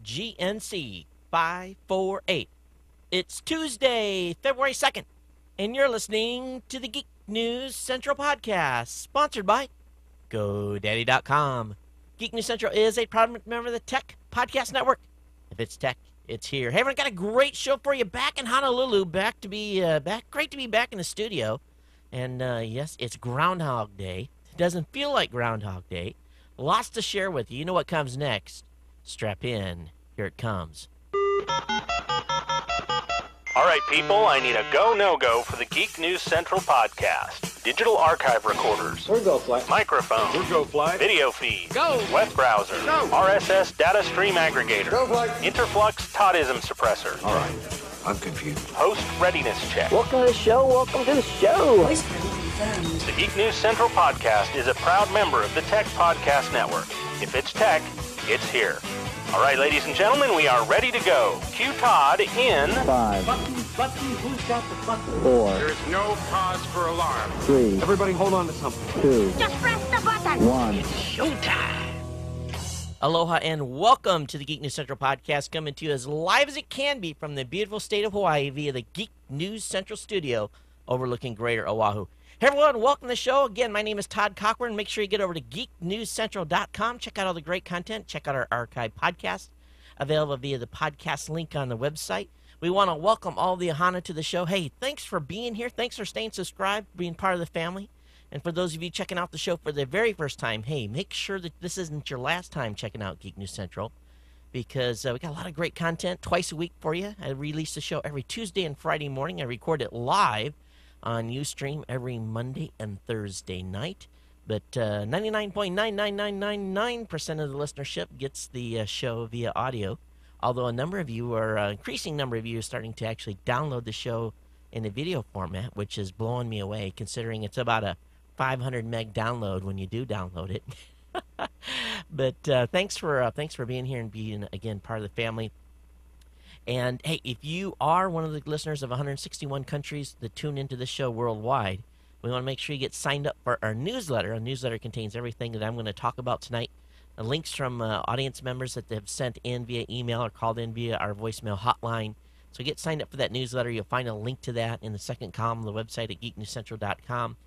GNC-548. It's Tuesday, February 2nd, and you're listening to the Geek News Central podcast, sponsored by GoDaddy.com. Geek News Central is a proud member of the Tech Podcast Network. If it's tech, it's here. Hey, everyone, got a great show for you back in Honolulu. Great to be back in the studio. And yes, it's Groundhog Day. It doesn't feel like Groundhog Day. Lots to share with you. You know what comes next. Strap in. Here it comes. All right, people, I need a go, no-go for the Geek News Central podcast. Digital archive recorders. We're go fly. Microphone. We're go fly. Video feed. Go. Web browser. Go. RSS data stream aggregator. Go fly. Interflux Toddism suppressor. All right, I'm confused. Host readiness check. Welcome to the show. Welcome to the show. Voice ready confirmed. The Geek News Central podcast is a proud member of the Tech Podcast Network. If it's tech, it's here. All right, ladies and gentlemen, we are ready to go. Cue Todd in 5, Button, who's got the button? 4, There is no cause for alarm. 3, Everybody hold on to something. 2, Just press the button. 1. Aloha and welcome to the Geek News Central podcast, coming to you as live as it can be from the beautiful state of Hawaii via the Geek News Central studio overlooking Greater Oahu. Hey everyone, welcome to the show. Again, my name is Todd Cochran. Make sure you get over to geeknewscentral.com. Check out all the great content. Check out our archive podcast, available via the podcast link on the website. We want to welcome all the Ohana to the show. Hey, thanks for being here. Thanks for staying subscribed, being part of the family. And for those of you checking out the show for the very first time, hey, make sure that this isn't your last time checking out Geek News Central, because we got a lot of great content twice a week for you. I release the show every Tuesday and Friday morning. I record it live on Ustream every Monday and Thursday night. But 99.99999% of the listenership gets the show via audio, although increasing number of you are starting to actually download the show in a video format, which is blowing me away, considering it's about a 500 meg download when you do download it. But thanks for being here and being, again, part of the family. And, hey, if you are one of the listeners of 161 countries that tune into this show worldwide, we want to make sure you get signed up for our newsletter. Our newsletter contains everything that I'm going to talk about tonight. Links from audience members that have sent in via email or called in via our voicemail hotline. So get signed up for that newsletter. You'll find a link to that in the second column of the website at geeknewscentral.com.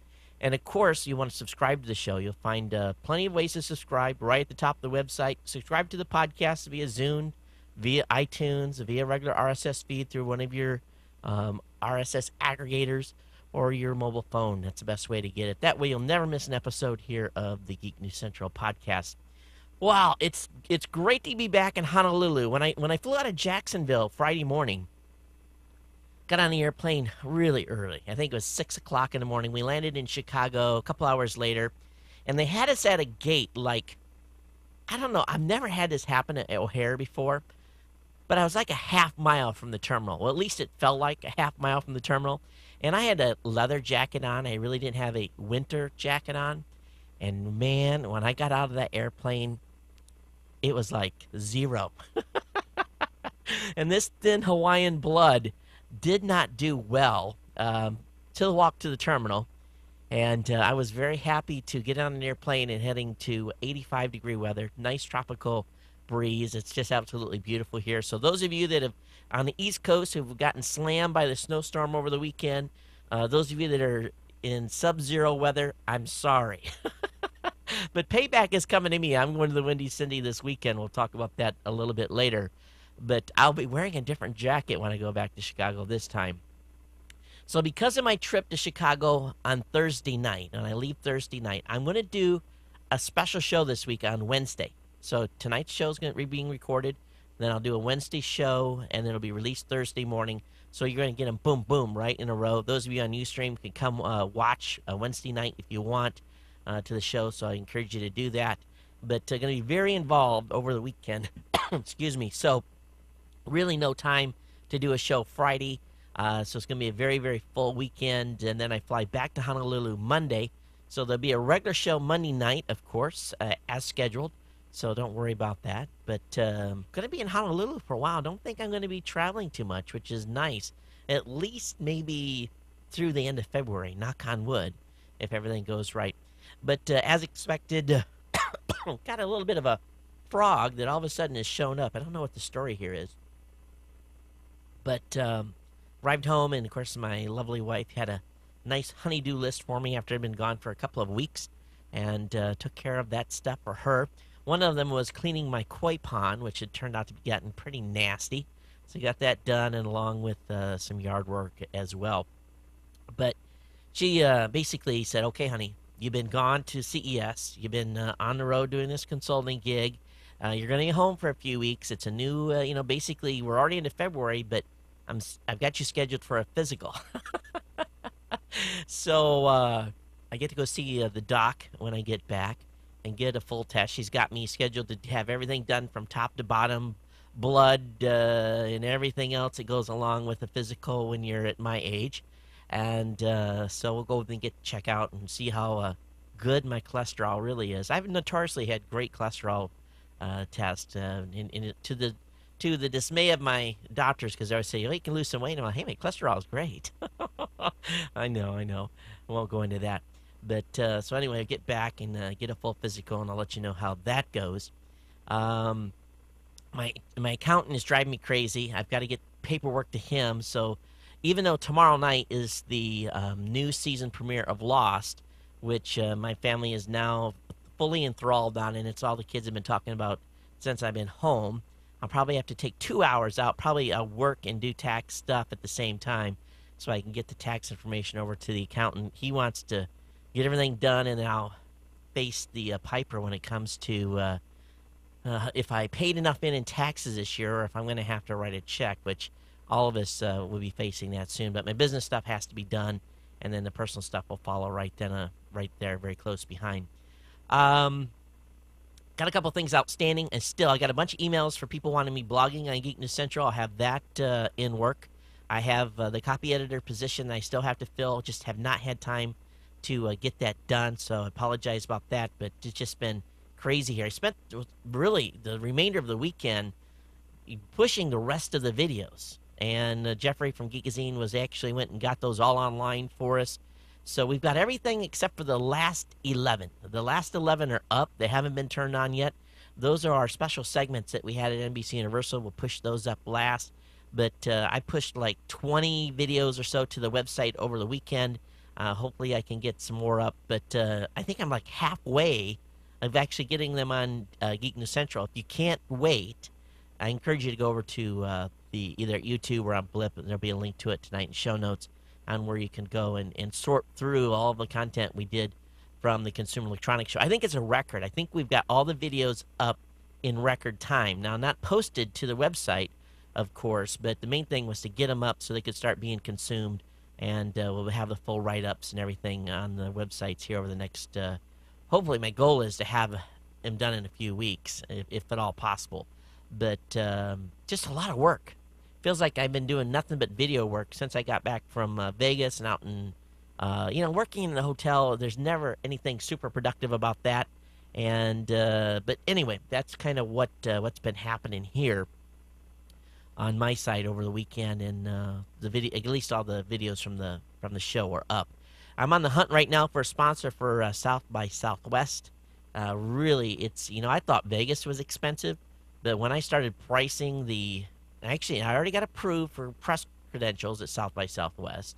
And, of course, you want to subscribe to the show. You'll find plenty of ways to subscribe right at the top of the website. Subscribe to the podcast via Zune, via iTunes, via regular RSS feed through one of your RSS aggregators or your mobile phone. That's the best way to get it. That way you'll never miss an episode here of the Geek News Central podcast. Wow, it's great to be back in Honolulu. When I flew out of Jacksonville Friday morning, got on the airplane really early. I think it was 6 o'clock in the morning. We landed in Chicago a couple hours later, and they had us at a gate like, I don't know, I've never had this happen at O'Hare before, but I was like a half mile from the terminal. Well, at least it felt like a half mile from the terminal. And I had a leather jacket on. I really didn't have a winter jacket on. And, man, when I got out of that airplane, it was like zero. And this thin Hawaiian blood did not do well to the walk to the terminal. And I was very happy to get on an airplane and heading to 85-degree weather, nice tropical breeze. It's just absolutely beautiful here. So those of you that have on the East Coast who've gotten slammed by the snowstorm over the weekend, those of you that are in sub-zero weather, I'm sorry. But payback is coming to me. I'm going to the Windy Cindy this weekend. We'll talk about that a little bit later. But I'll be wearing a different jacket when I go back to Chicago this time. So because of my trip to Chicago on Thursday night, and I leave Thursday night, I'm going to do a special show this week on Wednesday. So tonight's show is going to be being recorded. Then I'll do a Wednesday show, and it'll be released Thursday morning. So you're going to get them boom, boom, right in a row. Those of you on Ustream can come watch Wednesday night if you want to the show. So I encourage you to do that. But going to be very involved over the weekend. Excuse me. So really no time to do a show Friday. So it's going to be a very, very full weekend. And then I fly back to Honolulu Monday. So there'll be a regular show Monday night, of course, as scheduled. So don't worry about that. But going to be in Honolulu for a while. Don't think I'm going to be traveling too much, which is nice. At least maybe through the end of February. Knock on wood, if everything goes right. But as expected, got a little bit of a frog that all of a sudden has shown up. I don't know what the story here is. But arrived home, and of course my lovely wife had a nice honey-do list for me after I'd been gone for a couple of weeks, and took care of that stuff for her. One of them was cleaning my koi pond, which had turned out to be getting pretty nasty. So I got that done, and along with some yard work as well. But she basically said, okay, honey, you've been gone to CES. You've been on the road doing this consulting gig. You're going to get home for a few weeks. It's a new, basically we're already into February, but I've got you scheduled for a physical. So I get to go see the doc when I get back and get a full test. She's got me scheduled to have everything done from top to bottom, blood and everything else that goes along with a physical when you're at my age. And so we'll go and get to check out and see how good my cholesterol really is. I've notoriously had great cholesterol tests, to the dismay of my doctors, because they always say, oh, you can lose some weight. And I'm like, hey, my cholesterol is great. I know. I won't go into that. But so anyway, I'll get back and get a full physical, and I'll let you know how that goes. My accountant is driving me crazy. I've got to get paperwork to him. So even though tomorrow night is the new season premiere of Lost, which my family is now fully enthralled on, and it's all the kids have been talking about since I've been home, I'll probably have to take 2 hours out, probably work and do tax stuff at the same time, so I can get the tax information over to the accountant. He wants to get everything done, and then I'll face the piper when it comes to if I paid enough in taxes this year, or if I'm going to have to write a check, which all of us will be facing that soon. But my business stuff has to be done, and then the personal stuff will follow right there, very close behind. Got a couple things outstanding, and still I got a bunch of emails for people wanting me blogging on Geek News Central. I'll have that in work. I have the copy editor position that I still have to fill, just have not had time to get that done, so I apologize about that, but it's just been crazy here. I spent really the remainder of the weekend pushing the rest of the videos, and Jeffrey from Geekazine went and got those all online for us. So we've got everything except for the last 11. The last 11 are up. They haven't been turned on yet. Those are our special segments that we had at NBC Universal. We'll push those up last. But I pushed like 20 videos or so to the website over the weekend. Hopefully I can get some more up. But I think I'm like halfway of actually getting them on Geek News Central. If you can't wait, I encourage you to go over to either YouTube or on Blip, and there'll be a link to it tonight in show notes on where you can go and sort through all the content we did from the Consumer Electronics Show. I think it's a record. I think we've got all the videos up in record time. Now, not posted to the website, of course, but the main thing was to get them up so they could start being consumed, and we'll have the full write-ups and everything on the websites here over the next, hopefully my goal is to have them done in a few weeks, if at all possible. But just a lot of work. Feels like I've been doing nothing but video work since I got back from Vegas and out in, working in the hotel. There's never anything super productive about that. And but anyway, that's kind of what's been happening here on my side over the weekend. And the video, at least all the videos from the show are up. I'm on the hunt right now for a sponsor for South by Southwest. Really, it's I thought Vegas was expensive, but when I started pricing Actually, I already got approved for press credentials at South by Southwest,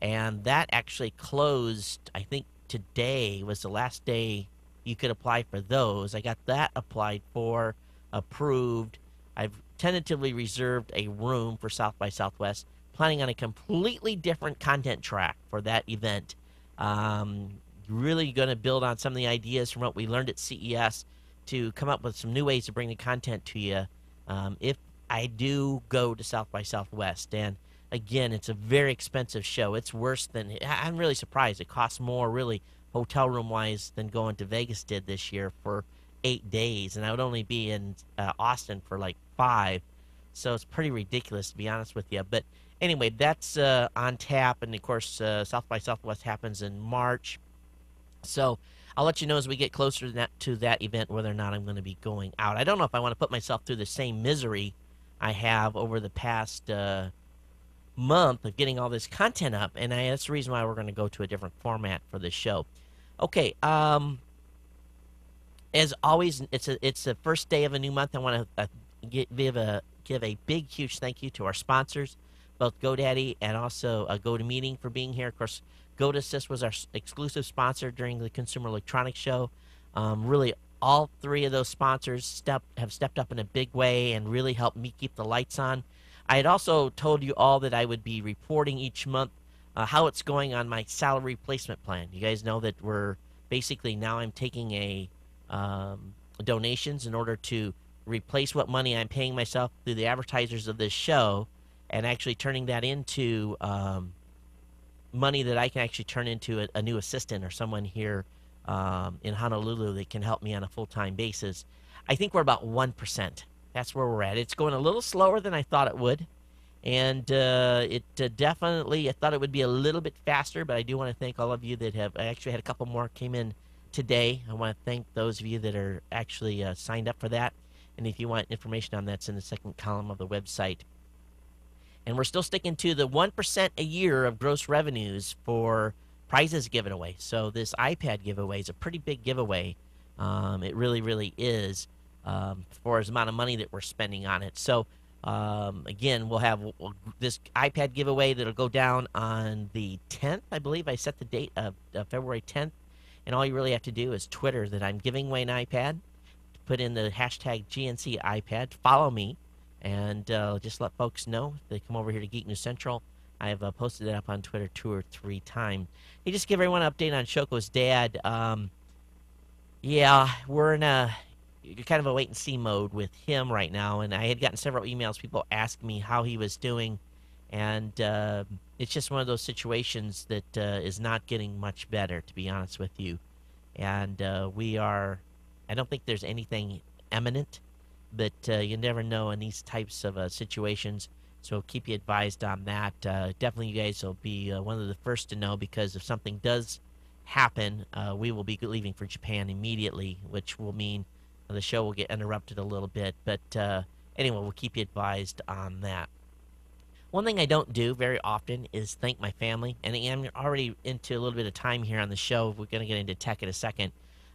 and that actually closed, I think today was the last day you could apply for those. I got that applied for, approved. I've tentatively reserved a room for South by Southwest, planning on a completely different content track for that event. Really going to build on some of the ideas from what we learned at CES to come up with some new ways to bring the content to you if I do go to South by Southwest. And again, it's a very expensive show. It's worse than, I'm really surprised. It costs more really hotel room wise than going to Vegas did this year for 8 days. And I would only be in Austin for like 5. So it's pretty ridiculous, to be honest with you. But anyway, that's on tap. And of course, South by Southwest happens in March. So I'll let you know as we get closer to that event whether or not I'm going to be going out. I don't know if I want to put myself through the same misery I have over the past month of getting all this content up, and that's the reason why we're going to go to a different format for this show. Okay, As always, it's the first day of a new month. I want to give a big, huge thank you to our sponsors, both GoDaddy and also GoToMeeting for being here. Of course, GoToAssist was our exclusive sponsor during the Consumer Electronics Show. Really, all three of those sponsors have stepped up in a big way and really helped me keep the lights on. I had also told you all that I would be reporting each month how it's going on my salary replacement plan. You guys know that we're basically now I'm taking donations in order to replace what money I'm paying myself through the advertisers of this show, and actually turning that into money that I can actually turn into a new assistant or someone here in Honolulu that can help me on a full-time basis. I think we're about 1%. That's where we're at. It's going a little slower than I thought it would. And definitely, I thought it would be a little bit faster, but I do want to thank all of you that have. I actually had a couple more came in today. I want to thank those of you that are actually signed up for that. And if you want information on that, it's in the second column of the website. And we're still sticking to the 1% a year of gross revenues for prizes given away. So this iPad giveaway is a pretty big giveaway. It really, really is for the amount of money that we're spending on it. So again, we'll have this iPad giveaway that'll go down on the 10th, I believe. I set the date of February 10th. And all you really have to do is Twitter that I'm giving away an iPad. Put in the hashtag GNC iPad. Follow me. And just let folks know if they come over here to Geek News Central. I have posted it up on Twitter 2 or 3 times. Hey, just give everyone an update on Shoko's dad. Yeah, we're in a kind of a wait-and-see mode with him right now. And I had gotten several emails, people asking me how he was doing. And it's just one of those situations that is not getting much better, to be honest with you. And I don't think there's anything imminent, but you never know in these types of situations. So keep you advised on that. Definitely you guys will be one of the first to know, because if something does happen, we will be leaving for Japan immediately, which will mean the show will get interrupted a little bit. But anyway, we'll keep you advised on that. One thing I don't do very often is thank my family, and I'm already into a little bit of time here on the show. We're going to get into tech in a second.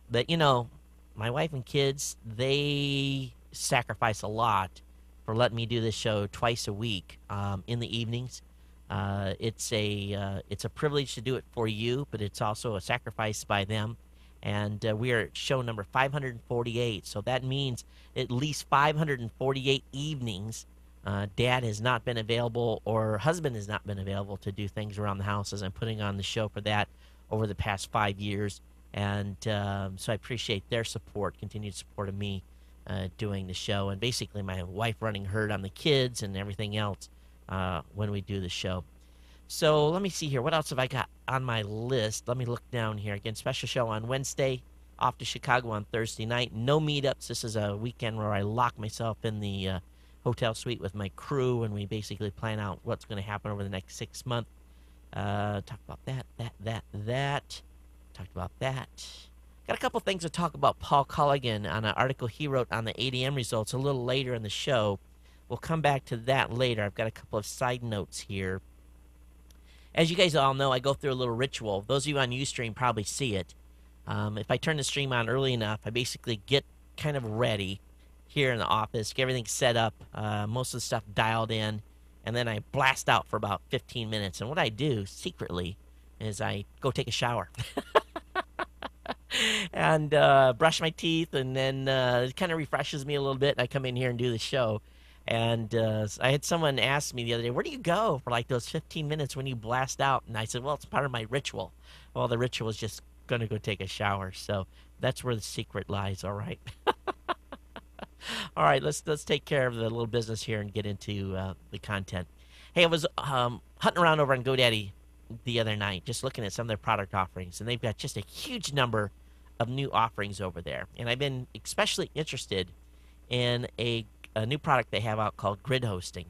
But, you know, my wife and kids, they sacrifice a lot for letting me do this show twice a week in the evenings. It's a privilege to do it for you, but it's also a sacrifice by them. And we are at show number 548, so that means at least 548 evenings Dad has not been available, or husband has not been available to do things around the house, as I'm putting on the show for that over the past 5 years. And so I appreciate their support, continued support of me doing the show, and basically my wife running herd on the kids and everything else when we do the show. So let me see here. What else have I got on my list? Let me look down here. Again, special show on Wednesday, off to Chicago on Thursday night. No meetups. This is a weekend where I lock myself in the hotel suite with my crew, and we basically plan out what's going to happen over the next 6 months. Talk about that. Talked about that. Got a couple things to talk about Paul Culligan on an article he wrote on the ADM results a little later in the show. We'll come back to that later. I've got a couple of side notes here. As you guys all know, I go through a little ritual. Those of you on Ustream probably see it. If I turn the stream on early enough, I basically get kind of ready here in the office, get everything set up, most of the stuff dialed in, and then I blast out for about 15 minutes. And what I do secretly is I go take a shower and brush my teeth, and then it kind of refreshes me a little bit, and I come in here and do the show. And I had someone ask me the other day, where do you go for like those 15 minutes when you blast out? And I said, well, it's part of my ritual. Well, the ritual is just going to go take a shower. So that's where the secret lies, all right? All right, let's take care of the little business here and get into the content. Hey, I was hunting around over on GoDaddy the other night, just looking at some of their product offerings, and they've got just a huge number of new offerings over there. And I've been especially interested in a new product they have out called grid hosting.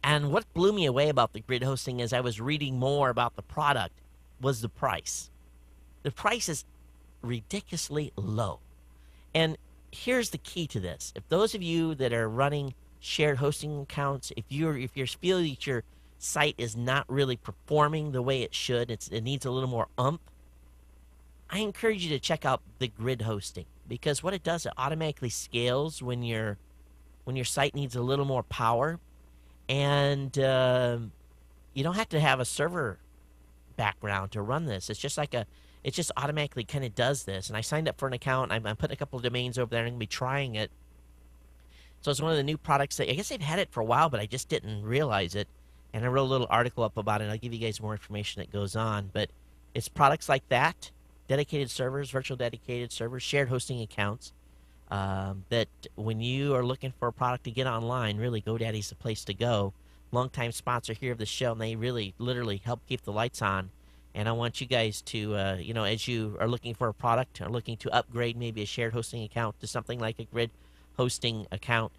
And what blew me away about the grid hosting as I was reading more about the product was the price. The price is ridiculously low. And here's the key to this. If those of you that are running shared hosting accounts, if you're feeling that your site is not really performing the way it should, it needs a little more oomph, I encourage you to check out the grid hosting, because what it does, it automatically scales when your site needs a little more power, and you don't have to have a server background to run this. It just automatically kind of does this. And I signed up for an account. I'm putting a couple of domains over there, and I'm going to be trying it. So it's one of the new products that I guess they've had it for a while, but I just didn't realize it. And I wrote a little article up about it. I'll give you guys more information that goes on. But it's products like that, dedicated servers, virtual dedicated servers, shared hosting accounts, that when you are looking for a product to get online, really GoDaddy's the place to go. Longtime sponsor here of the show, and they really literally help keep the lights on. And I want you guys to, as you are looking for a product or looking to upgrade maybe a shared hosting account to something like a grid hosting account,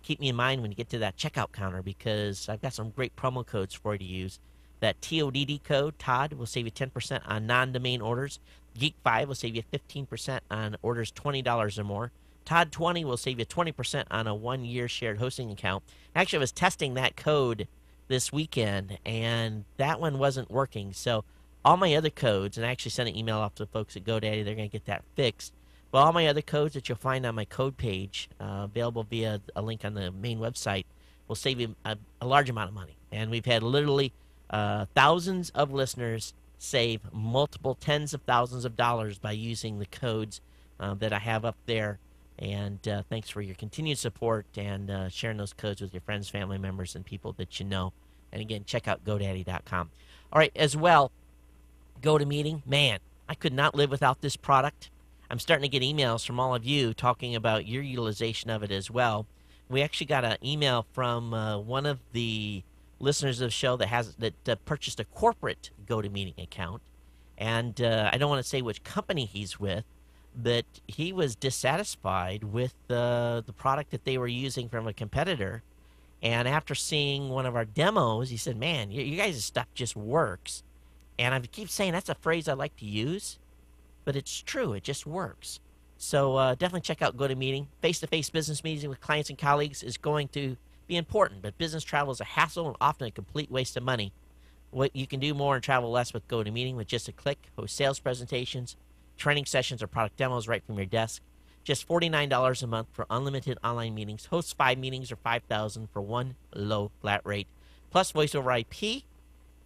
keep me in mind when you get to that checkout counter, because I've got some great promo codes for you to use. That TODD code, Todd, will save you 10% on non-domain orders. Geek5 will save you 15% on orders $20 or more. Todd20 will save you 20% on a 1-year shared hosting account. Actually, I was testing that code this weekend, and that one wasn't working. So all my other codes, and I actually sent an email off to the folks at GoDaddy, they're going to get that fixed. But all my other codes that you'll find on my code page, available via a link on the main website, will save you a large amount of money. And we've had literally thousands of listeners save multiple tens of thousands of dollars by using the codes that I have up there. And thanks for your continued support and sharing those codes with your friends, family members, and people that you know. And again, check out GoDaddy.com. All right, as well, GoToMeeting. Man, I could not live without this product. I'm starting to get emails from all of you talking about your utilization of it as well. We actually got an email from one of the listeners of the show that purchased a corporate GoToMeeting account. And I don't want to say which company he's with, but he was dissatisfied with the product that they were using from a competitor. And after seeing one of our demos, he said, man, you guys' stuff just works. And I keep saying that's a phrase I like to use, but it's true. It just works. So definitely check out GoToMeeting. Face-to-face business meetings with clients and colleagues is going to be important, but business travel is a hassle and often a complete waste of money. What you can do more and travel less with GoToMeeting with just a click. Host sales presentations, training sessions, or product demos right from your desk. Just $49 a month for unlimited online meetings. Host 5 meetings or 5,000 for one low flat rate. Plus voice over IP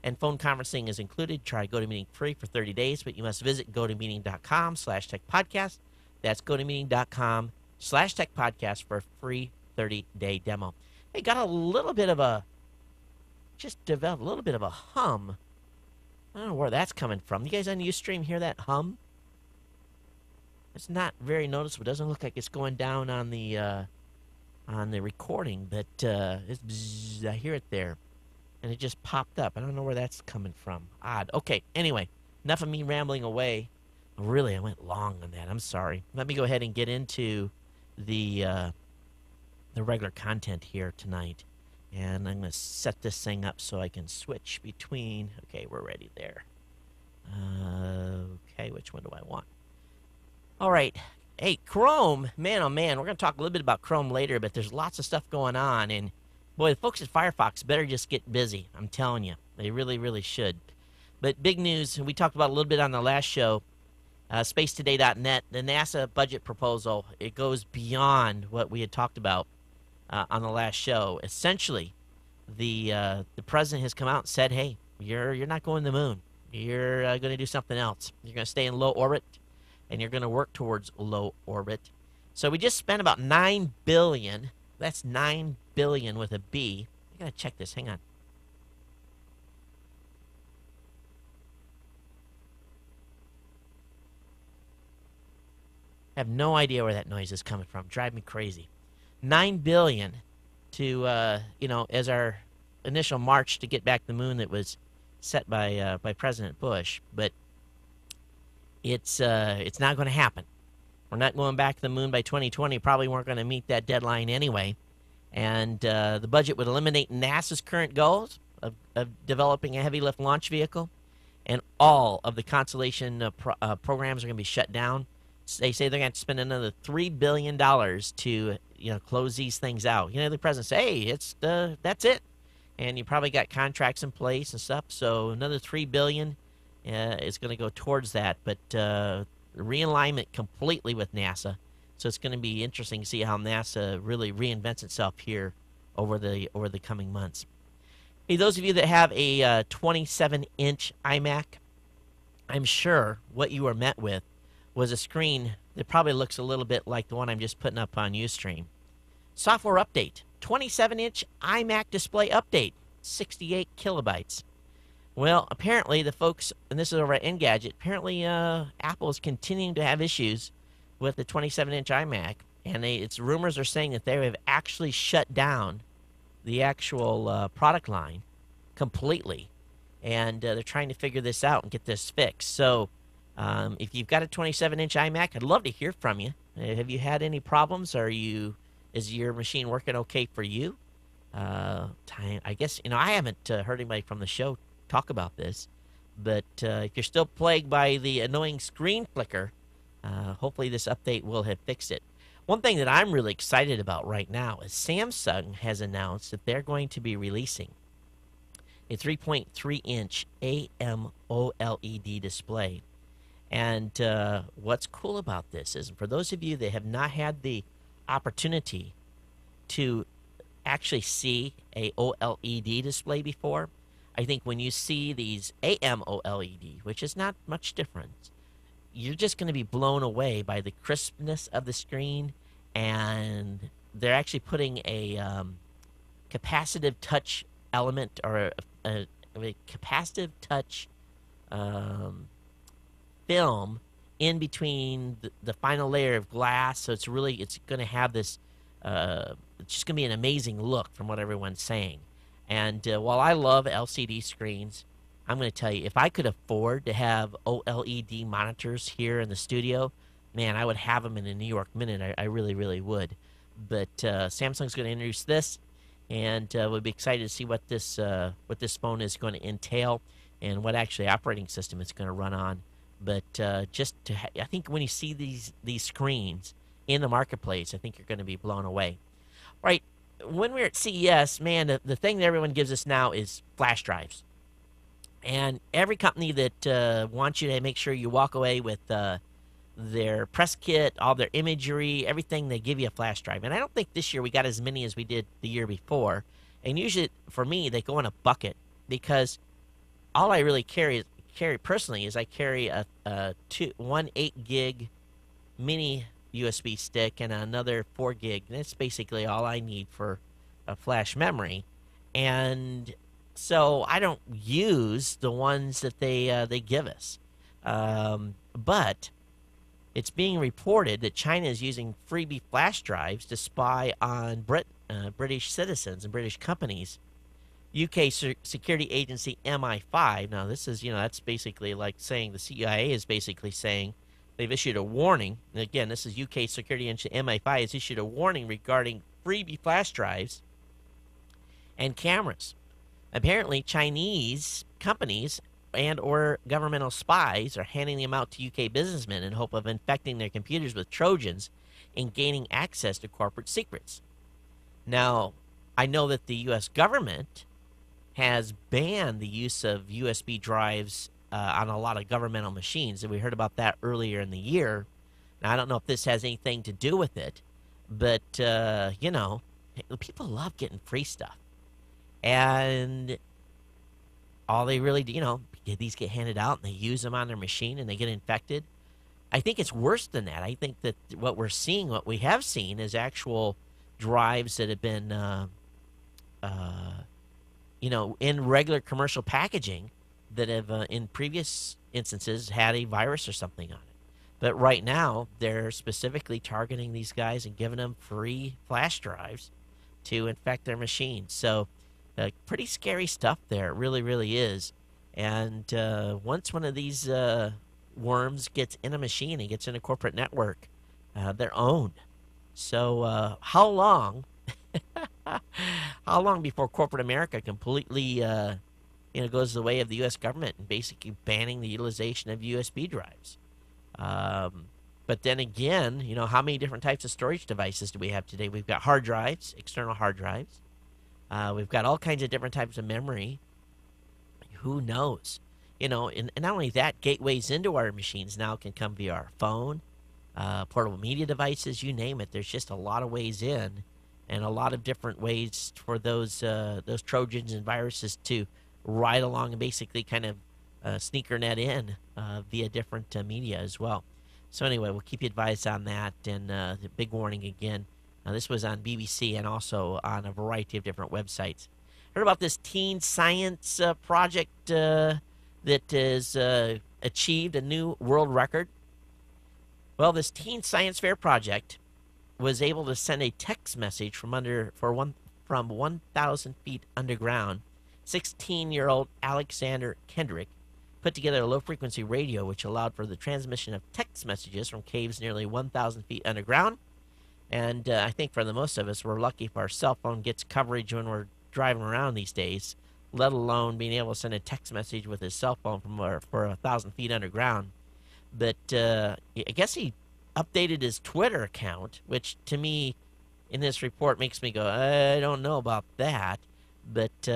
and phone conferencing is included. Try GoToMeeting free for 30 days, but you must visit gotomeeting.com/techpodcast. That's gotomeeting.com /techpodcast for a free 30-day demo. Hey, got a little bit of a, just developed a little bit of a hum. I don't know where that's coming from. You guys on Ustream hear that hum? It's not very noticeable. It doesn't look like it's going down on the recording, but it's bzzz, I hear it there. And it just popped up. I don't know where that's coming from. Odd. Okay, anyway, enough of me rambling away. Really, I went long on that. I'm sorry. Let me go ahead and get into the regular content here tonight. And I'm going to set this thing up so I can switch between. Okay, we're ready there. Okay, which one do I want? All right. Hey, Chrome. Man, oh, man. We're going to talk a little bit about Chrome later, but there's lots of stuff going on. And, boy, the folks at Firefox better just get busy. I'm telling you. They really, really should. But big news, and we talked about a little bit on the last show, spacetoday.net, the NASA budget proposal, it goes beyond what we had talked about on the last show. Essentially, the president has come out and said, hey, you're not going to the moon. You're going to do something else. You're going to stay in low orbit, and you're going to work towards low orbit. So we just spent about $9 billion. That's $9 billion with a B. I got to check this. Hang on. I have no idea where that noise is coming from. Drive me crazy. $9 billion to as our initial march to get back to the moon that was set by President Bush, but it's not going to happen. We're not going back to the moon by 2020. Probably weren't going to meet that deadline anyway. And the budget would eliminate NASA's current goals of developing a heavy lift launch vehicle, and all of the Constellation programs are going to be shut down. They say they're going to spend another $3 billion to close these things out. The president say, hey, that's it. And you probably got contracts in place and stuff. So another $3 billion is going to go towards that, but realignment completely with NASA. So it's going to be interesting to see how NASA really reinvents itself here over the coming months. Hey, those of you that have a 27-inch iMac, I'm sure what you were met with was a screen that probably looks a little bit like the one I'm just putting up on Ustream. Software update, 27-inch iMac display update, 68 kilobytes. Well, apparently the folks, and this is over at Engadget, apparently Apple is continuing to have issues with the 27-inch iMac, and it's rumors are saying that they have actually shut down the actual product line completely, and they're trying to figure this out and get this fixed. So if you've got a 27-inch iMac, I'd love to hear from you. Have you had any problems? Is your machine working okay for you? I guess, I haven't heard anybody from the show talk about this, but if you're still plagued by the annoying screen flicker, hopefully this update will have fixed it. One thing that I'm really excited about right now is Samsung has announced that they're going to be releasing a 3.3-inch AMOLED display. And what's cool about this is, for those of you that have not had the opportunity to actually see a OLED display before, I think when you see these AMOLED, which is not much different, you're just going to be blown away by the crispness of the screen, and they're actually putting a capacitive touch element, or a capacitive touch film in between the final layer of glass. So it's going to have this, it's just going to be an amazing look from what everyone's saying. And while I love LCD screens, I'm going to tell you, if I could afford to have OLED monitors here in the studio, man, I would have them in a New York minute. I really, really would. But Samsung's going to introduce this, and we'll be excited to see what this phone is going to entail and what actually operating system it's going to run on. But I think when you see these screens in the marketplace, I think you're going to be blown away. All right, when we're at CES, man, the thing that everyone gives us now is flash drives. And every company that wants you to make sure you walk away with their press kit, all their imagery, everything, they give you a flash drive. And I don't think this year we got as many as we did the year before. And usually, for me, they go in a bucket, because all I really carry personally is I carry one 8-gig mini USB stick and another 4 gig. And that's basically all I need for a flash memory. And so I don't use the ones that they give us. But it's being reported that China is using freebie flash drives to spy on British citizens and British companies. UK security agency MI5. Now, this is, that's basically like saying the CIA is basically saying they've issued a warning. And again, this is UK security agency MI5 has issued a warning regarding freebie flash drives and cameras. Apparently, Chinese companies and or governmental spies are handing them out to UK businessmen in hope of infecting their computers with Trojans and gaining access to corporate secrets. Now, I know that the U.S. government has banned the use of USB drives on a lot of governmental machines, and we heard about that earlier in the year. Now, I don't know if this has anything to do with it, but, people love getting free stuff. And all they really do, these get handed out and they use them on their machine and they get infected. I think it's worse than that. I think that what we have seen is actual drives that have been, in regular commercial packaging that have, in previous instances, had a virus or something on it. But right now, they're specifically targeting these guys and giving them free flash drives to infect their machines. So, pretty scary stuff there. It really, really is. And once one of these worms gets in a machine and gets in a corporate network, they're owned. So how long before corporate America completely goes the way of the U.S. government and basically banning the utilization of USB drives? But then again, how many different types of storage devices do we have today? We've got hard drives, external hard drives. We've got all kinds of different types of memory. Who knows? And not only that, gateways into our machines now can come via our phone, portable media devices, you name it. There's just a lot of ways in, and a lot of different ways for those Trojans and viruses to ride along and basically kind of sneaker net in via different media as well. So anyway, we'll keep you advised on that. And the big warning again. This was on BBC and also on a variety of different websites. Heard about this teen science project that has achieved a new world record? Well, this teen science fair project was able to send a text message from 1,000 feet underground. 16-year-old Alexander Kendrick put together a low-frequency radio which allowed for the transmission of text messages from caves nearly 1,000 feet underground. And I think for the most of us, we're lucky if our cell phone gets coverage when we're driving around these days, let alone being able to send a text message with his cell phone for 1,000 feet underground. But I guess he updated his Twitter account, which to me, in this report, makes me go, I don't know about that. But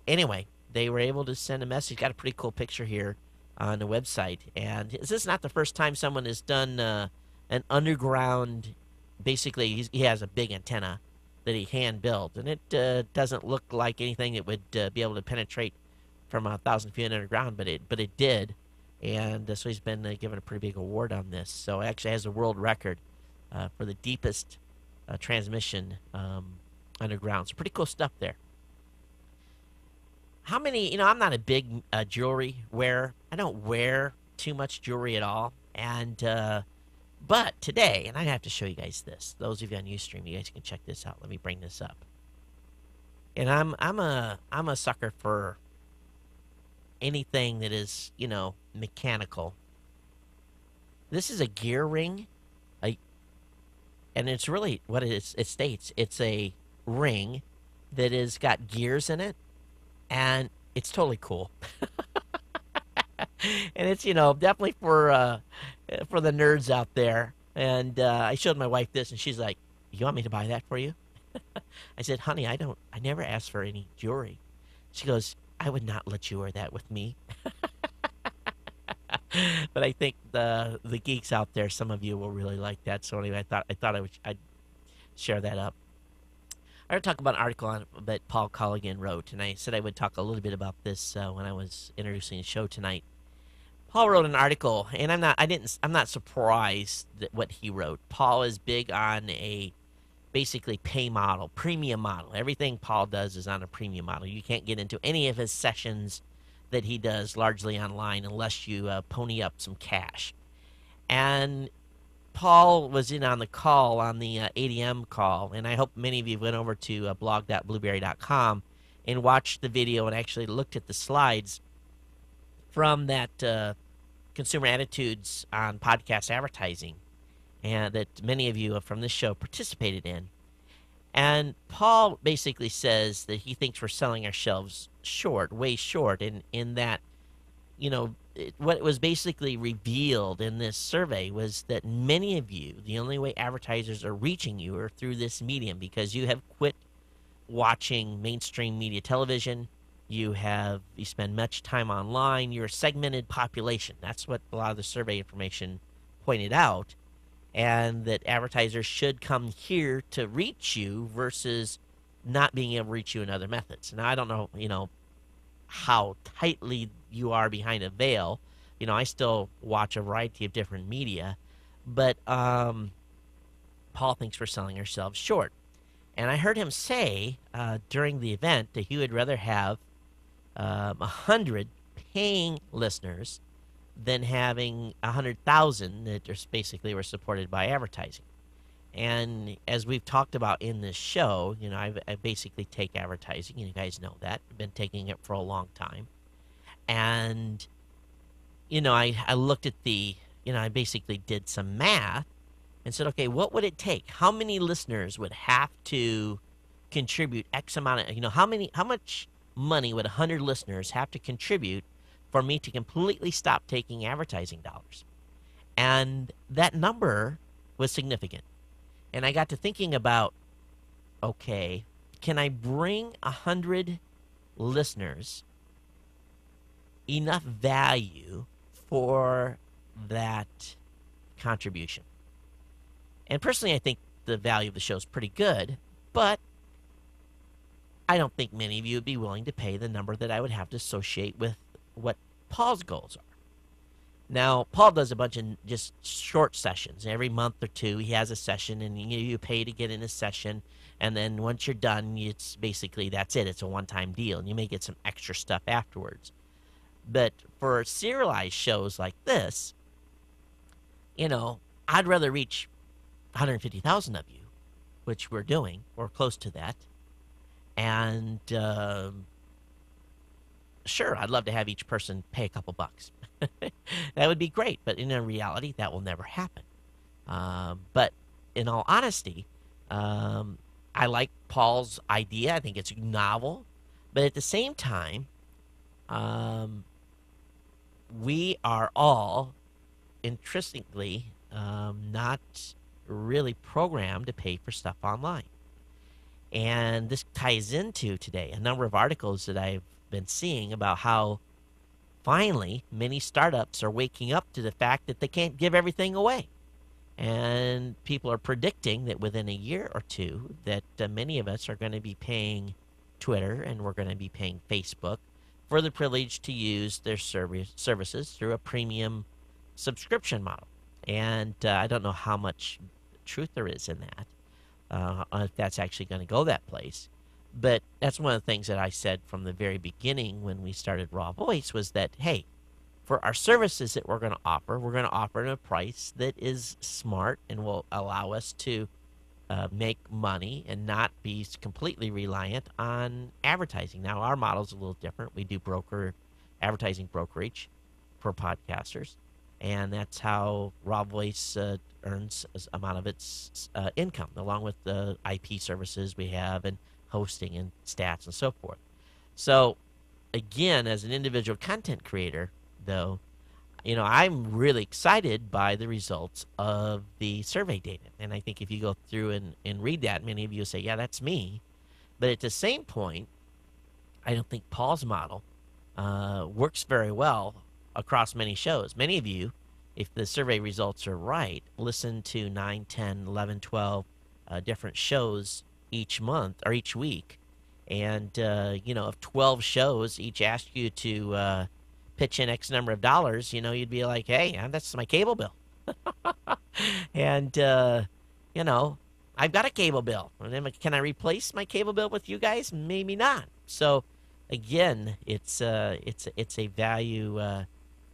anyway, they were able to send a message. Got a pretty cool picture here on the website. And this is not the first time someone has done an underground. Basically, he has a big antenna that he hand built, and it doesn't look like anything that would be able to penetrate from 1,000 feet underground, but it did, and so he's been given a pretty big award on this. So it actually has a world record for the deepest transmission underground. So pretty cool stuff there. How many? I'm not a big jewelry wearer. I don't wear too much jewelry at all, and but today, and I have to show you guys this. Those of you on Ustream, you guys can check this out. Let me bring this up. And I'm a sucker for anything that is, mechanical. This is a gear ring, and it's really what it is. It states it's a ring that has got gears in it, and it's totally cool. And it's definitely for the nerds out there. And I showed my wife this, and she's like, "You want me to buy that for you?" I said, "Honey, I never asked for any jewelry." She goes, "I would not let you wear that with me." But I think the geeks out there, some of you will really like that. So anyway, I thought I'd share that up. I want to talk about an article that Paul Colligan wrote, and I said I would talk a little bit about this when I was introducing the show tonight. Paul wrote an article, and I'm not surprised that what he wrote. Paul is big on a basically pay model, premium model. Everything Paul does is on a premium model. You can't get into any of his sessions that he does largely online unless you pony up some cash. And Paul was in on the call, on the ADM call, and I hope many of you went over to blog.blueberry.com and watched the video and actually looked at the slides from that Consumer Attitudes on Podcast Advertising, and that many of you from this show participated in. And Paul basically says that he thinks we're selling ourselves short, way short, in that, what was basically revealed in this survey was that many of you, the only way advertisers are reaching you are through this medium, because you have quit watching mainstream media television. You spend much time online. You're a segmented population. That's what a lot of the survey information pointed out, and that advertisers should come here to reach you versus not being able to reach you in other methods. Now, I don't know, how tightly you are behind a veil. I still watch a variety of different media, but Paul thinks we're selling ourselves short. And I heard him say during the event that he would rather have 100 paying listeners than having 100,000 that just basically were supported by advertising. And as we've talked about in this show, I basically take advertising. You guys know that. I've been taking it for a long time. And, I looked at I basically did some math and said, okay, what would it take? How many listeners would have to contribute X amount of, how much money would 100 listeners have to contribute for me to completely stop taking advertising dollars? And that number was significant. And I got to thinking about, okay, can I bring 100 listeners enough value for that contribution. And personally, I think the value of the show is pretty good, but I don't think many of you would be willing to pay the number that I would have to associate with what Paul's goals are. Now, Paul does a bunch of just short sessions. Every month or two, he has a session, and you pay to get in a session. And then once you're done, it's basically that's it. It's a one-time deal, and you may get some extra stuff afterwards. But for serialized shows like this, I'd rather reach 150,000 of you, which we're doing, or close to that. And sure, I'd love to have each person pay a couple bucks. That would be great, but in reality, that will never happen. But in all honesty, I like Paul's idea. I think it's novel. But at the same time, we are all intrinsically not really programmed to pay for stuff online. And this ties into today a number of articles that I've been seeing about how finally many startups are waking up to the fact that they can't give everything away. And people are predicting that within a year or two that many of us are going to be paying Twitter and we're going to be paying Facebook for the privilege to use their services through a premium subscription model. And I don't know how much truth there is in that, if that's actually going to go that place. But that's one of the things that I said from the very beginning when we started Raw Voice was that, hey, for our services that we're going to offer at a price that is smart and will allow us to make money and not be completely reliant on advertising. Now, our model is a little different. We do advertising brokerage for podcasters, and that's how Raw Voice earns an amount of its income, along with the IP services we have and hosting and stats and so forth. So, again, as an individual content creator, though, I'm really excited by the results of the survey data. And I think if you go through and read that, many of you will say, yeah, that's me. But at the same point, I don't think Paul's model works very well across many shows. Many of you, if the survey results are right, listen to 9, 10, 11, 12 different shows each month or each week. And, if 12 shows each ask you to pitch in X number of dollars, you'd be like, hey, that's my cable bill. And, I've got a cable bill. Can I replace my cable bill with you guys? Maybe not. So, again, it's a value.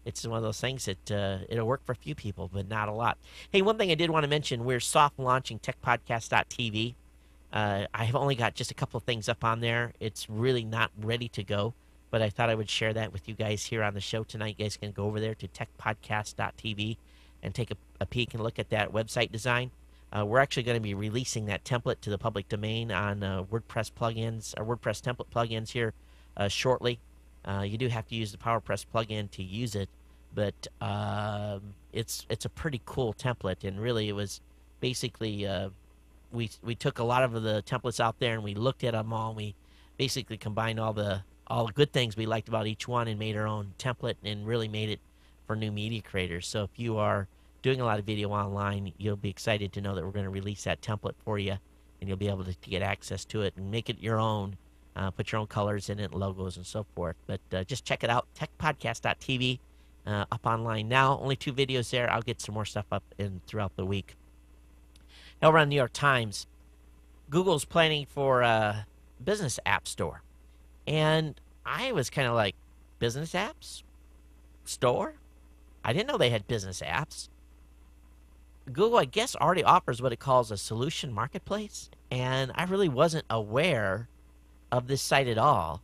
It's one of those things that it'll work for a few people, but not a lot. Hey, one thing I did want to mention, we're soft launching techpodcast.tv. I have only got just a couple of things up on there. It's really not ready to go, but I thought I would share that with you guys here on the show tonight. You guys can go over there to techpodcast.tv and take a peek and look at that website design. We're actually going to be releasing that template to the public domain on WordPress plugins or WordPress template plugins here shortly. You do have to use the PowerPress plugin to use it, but it's a pretty cool template, and really it was basically we took a lot of the templates out there and we looked at them all, and we basically combined all the good things we liked about each one and made our own template and really made it for new media creators. So if you are doing a lot of video online, you'll be excited to know that we're going to release that template for you, and you'll be able to get access to it and make it your own. Put your own colors in it, logos, and so forth. But just check it out, techpodcast.tv, up online now. Only 2 videos there. I'll get some more stuff up throughout the week. Now, over on New York Times, Google's planning for a business app store. And I was kind of like, business apps? Store? I didn't know they had business apps. Google, I guess, already offers what it calls a solution marketplace. And I really wasn't aware of this site at all,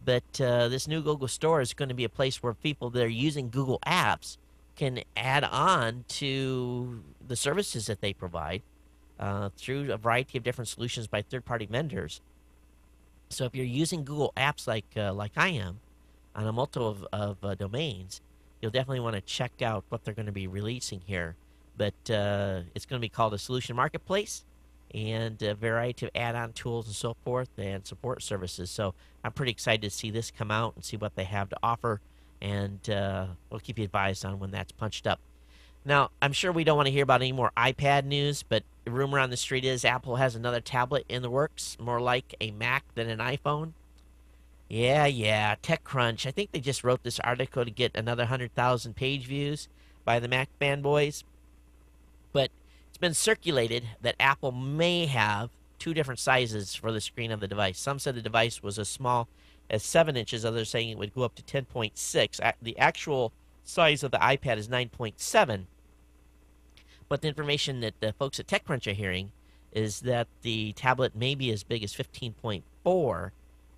but this new Google store is going to be a place where people that are using Google apps can add on to the services that they provide through a variety of different solutions by third-party vendors. So if you're using Google apps like I am on a multiple of domains, you'll definitely want to check out what they're going to be releasing here. But it's going to be called a solution marketplace, and a variety of add-on tools and so forth and support services. So I'm pretty excited to see this come out and see what they have to offer. and we'll keep you advised on when that's punched up. Now, I'm sure we don't want to hear about any more iPad news, but the rumor on the street is Apple has another tablet in the works, more like a Mac than an iPhone. Yeah, TechCrunch. I think they just wrote this article to get another 100,000 page views by the Mac fanboys. But it's been circulated that Apple may have two different sizes for the screen of the device. Some said the device was as small as 7 inches, others saying it would go up to 10.6. The actual size of the iPad is 9.7. But the information that the folks at TechCrunch are hearing is that the tablet may be as big as 15.4,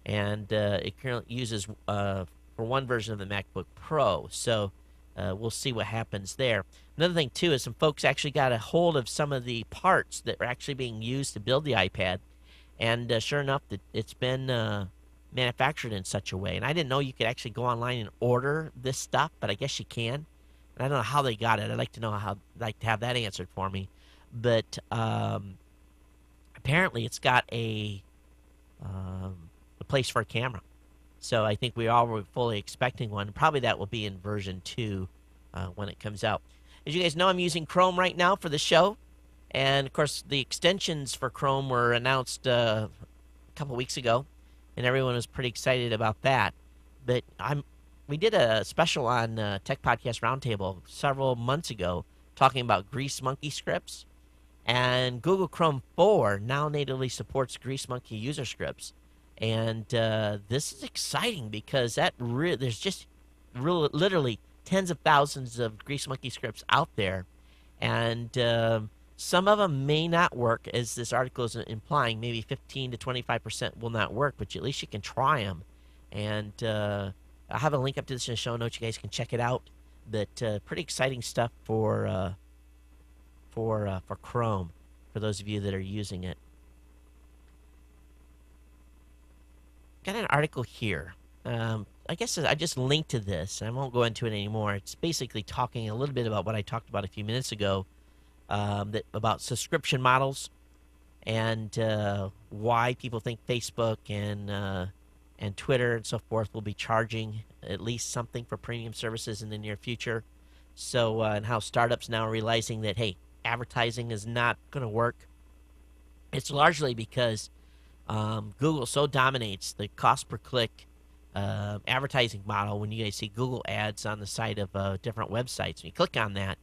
and it currently uses for one version of the MacBook Pro. So we'll see what happens there. Another thing, too, is some folks actually got a hold of some of the parts that are actually being used to build the iPad, and sure enough, it's been manufactured in such a way. And I didn't know you could actually go online and order this stuff, but I guess you can. And I don't know how they got it. I'd like to know how. I'd like to have that answered for me. But apparently, it's got a place for a camera. So I think we all were fully expecting one. Probably that will be in version 2 when it comes out. As you guys know, I'm using Chrome right now for the show. And, of course, the extensions for Chrome were announced a couple weeks ago, and everyone was pretty excited about that. But we did a special on Tech Podcast Roundtable several months ago talking about Grease Monkey scripts. And Google Chrome 4 now natively supports Grease Monkey user scripts. And this is exciting because there's just literally tens of thousands of Grease Monkey scripts out there. And some of them may not work, as this article is implying. Maybe 15 to 25% will not work, but at least you can try them. And I'll have a link up to this in the show notes. You guys can check it out. But pretty exciting stuff for Chrome, for those of you that are using it. Got an article here. I guess I just linked to this, and I won't go into it anymore. It's basically talking a little bit about what I talked about a few minutes ago, about subscription models and why people think Facebook and Twitter and so forth will be charging at least something for premium services in the near future. So, and how startups now are realizing that, hey, advertising is not going to work. It's largely because Google so dominates the cost per click advertising model. When you guys see Google ads on the side of different websites, and you click on that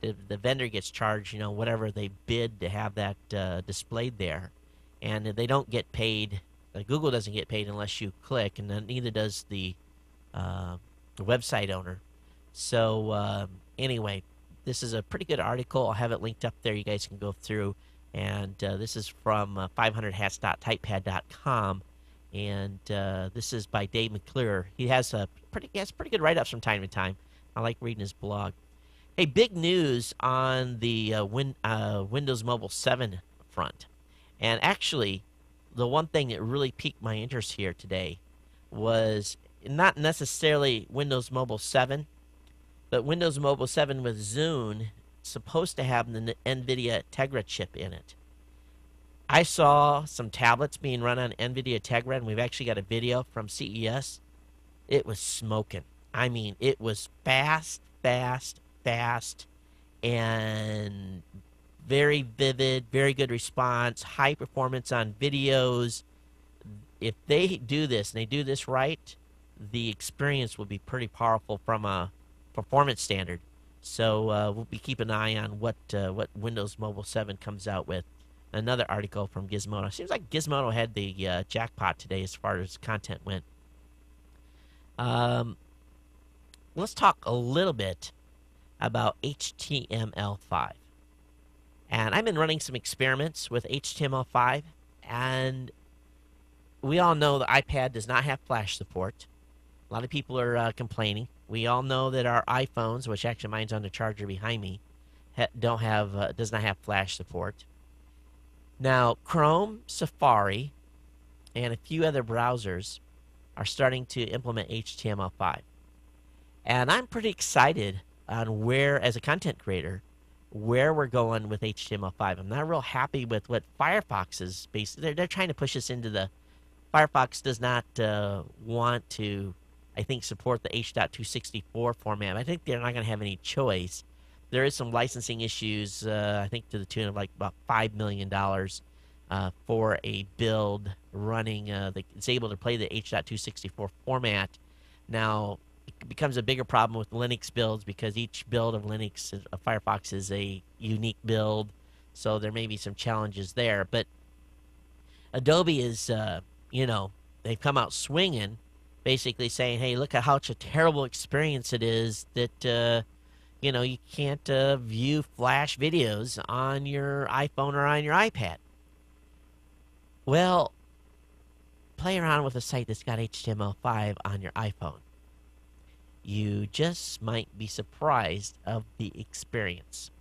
the vendor gets charged, whatever they bid to have that displayed there, and they don't get paid. Google doesn't get paid unless you click, and then neither does the website owner. So anyway, this is a pretty good article. I'll have it linked up there. You guys can go through. And this is from 500hats.typepad.com. And this is by Dave McClure. He has pretty good write-ups from time to time. I like reading his blog. Hey, big news on the Windows Mobile 7 front. And actually, the one thing that really piqued my interest here today was not necessarily Windows Mobile 7, but Windows Mobile 7 with Zune supposed to have the NVIDIA Tegra chip in it. I saw some tablets being run on NVIDIA Tegra, and we've actually got a video from CES. It was smoking. I mean, it was fast, and very vivid, very good response, high performance on videos. If they do this, and they do this right, the experience will be pretty powerful from a performance standard. So we'll be keeping an eye on what Windows Mobile 7 comes out with. Another article from Gizmodo. Seems like Gizmodo had the jackpot today as far as content went. Let's talk a little bit about HTML5. And I've been running some experiments with HTML5, and we all know the iPad does not have flash support. A lot of people are complaining. We all know that our iPhones, which actually mine's on the charger behind me, does not have flash support. Now, Chrome, Safari, and a few other browsers are starting to implement HTML5. And I'm pretty excited on where, as a content creator, where we're going with HTML5. I'm not real happy with what Firefox is basically. They're trying to push us into the... Firefox does not want to I think, support the H.264 format. I think they're not going to have any choice. There is some licensing issues, I think to the tune of like about $5 million for a build running that's able to play the H.264 format. Now, it becomes a bigger problem with Linux builds because each build of Linux, Firefox, is a unique build, so there may be some challenges there. But Adobe is, they've come out swinging, basically saying, hey, look at how such a terrible experience it is that, you can't view Flash videos on your iPhone or on your iPad. Well, play around with a site that's got HTML5 on your iPhone. You just might be surprised of the experience.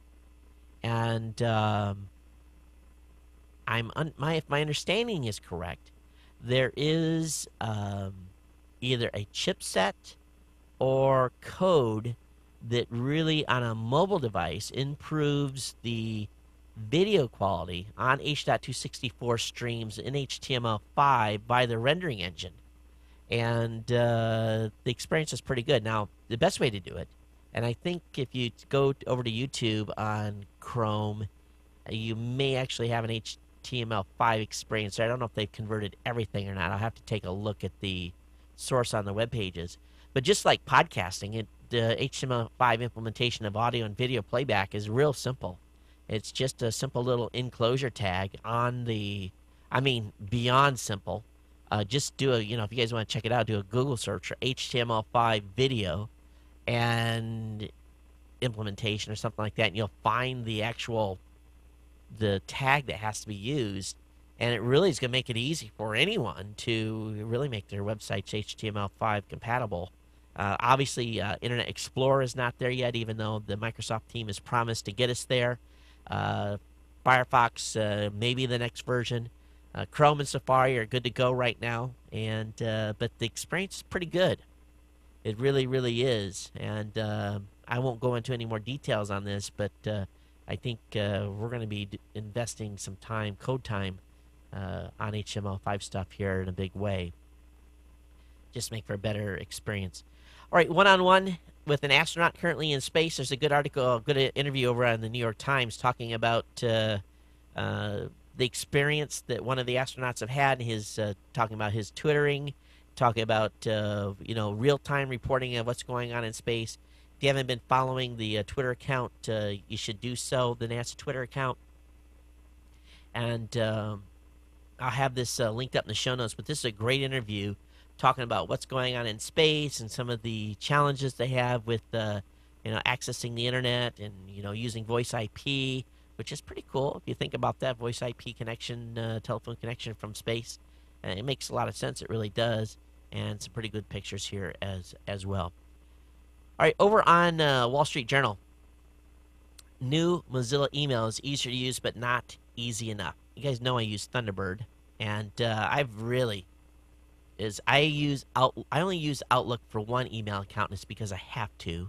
And if my understanding is correct, there is either a chipset or code that really, on a mobile device, improves the video quality on H.264 streams in HTML5 by the rendering engine. And the experience is pretty good. Now, the best way to do it, and I think if you go over to YouTube on Chrome, you may actually have an HTML5 experience. I don't know if they've converted everything or not. I'll have to take a look at the source on the web pages. But just like podcasting, the HTML5 implementation of audio and video playback is real simple. It's just a simple little enclosure tag on beyond simple. Just do if you guys want to check it out, do a Google search for HTML5 video and implementation or something like that, and you'll find the tag that has to be used. And it really is going to make it easy for anyone to really make their websites HTML5 compatible. Obviously, Internet Explorer is not there yet, even though the Microsoft team has promised to get us there. Firefox, maybe the next version. Chrome and Safari are good to go right now, but the experience is pretty good. It really, really is. And I won't go into any more details on this, but I think we're going to be investing some time, code time, on HTML5 stuff here in a big way. Just make for a better experience. All right, one-on-one with an astronaut currently in space. There's a good article, a good interview over on the New York Times talking about the experience that one of the astronauts have had. His talking about his twittering, talking about real-time reporting of what's going on in space. If you haven't been following the Twitter account, you should do so, the NASA Twitter account. And I'll have this linked up in the show notes, but this is a great interview talking about what's going on in space and some of the challenges they have with accessing the internet and using voice IP, which is pretty cool if you think about that voice IP connection, telephone connection from space. It makes a lot of sense. It really does, and some pretty good pictures here as well. All right, over on Wall Street Journal, new Mozilla email is easier to use, but not easy enough. You guys know I use Thunderbird, and I only use Outlook for one email account, and it's because I have to,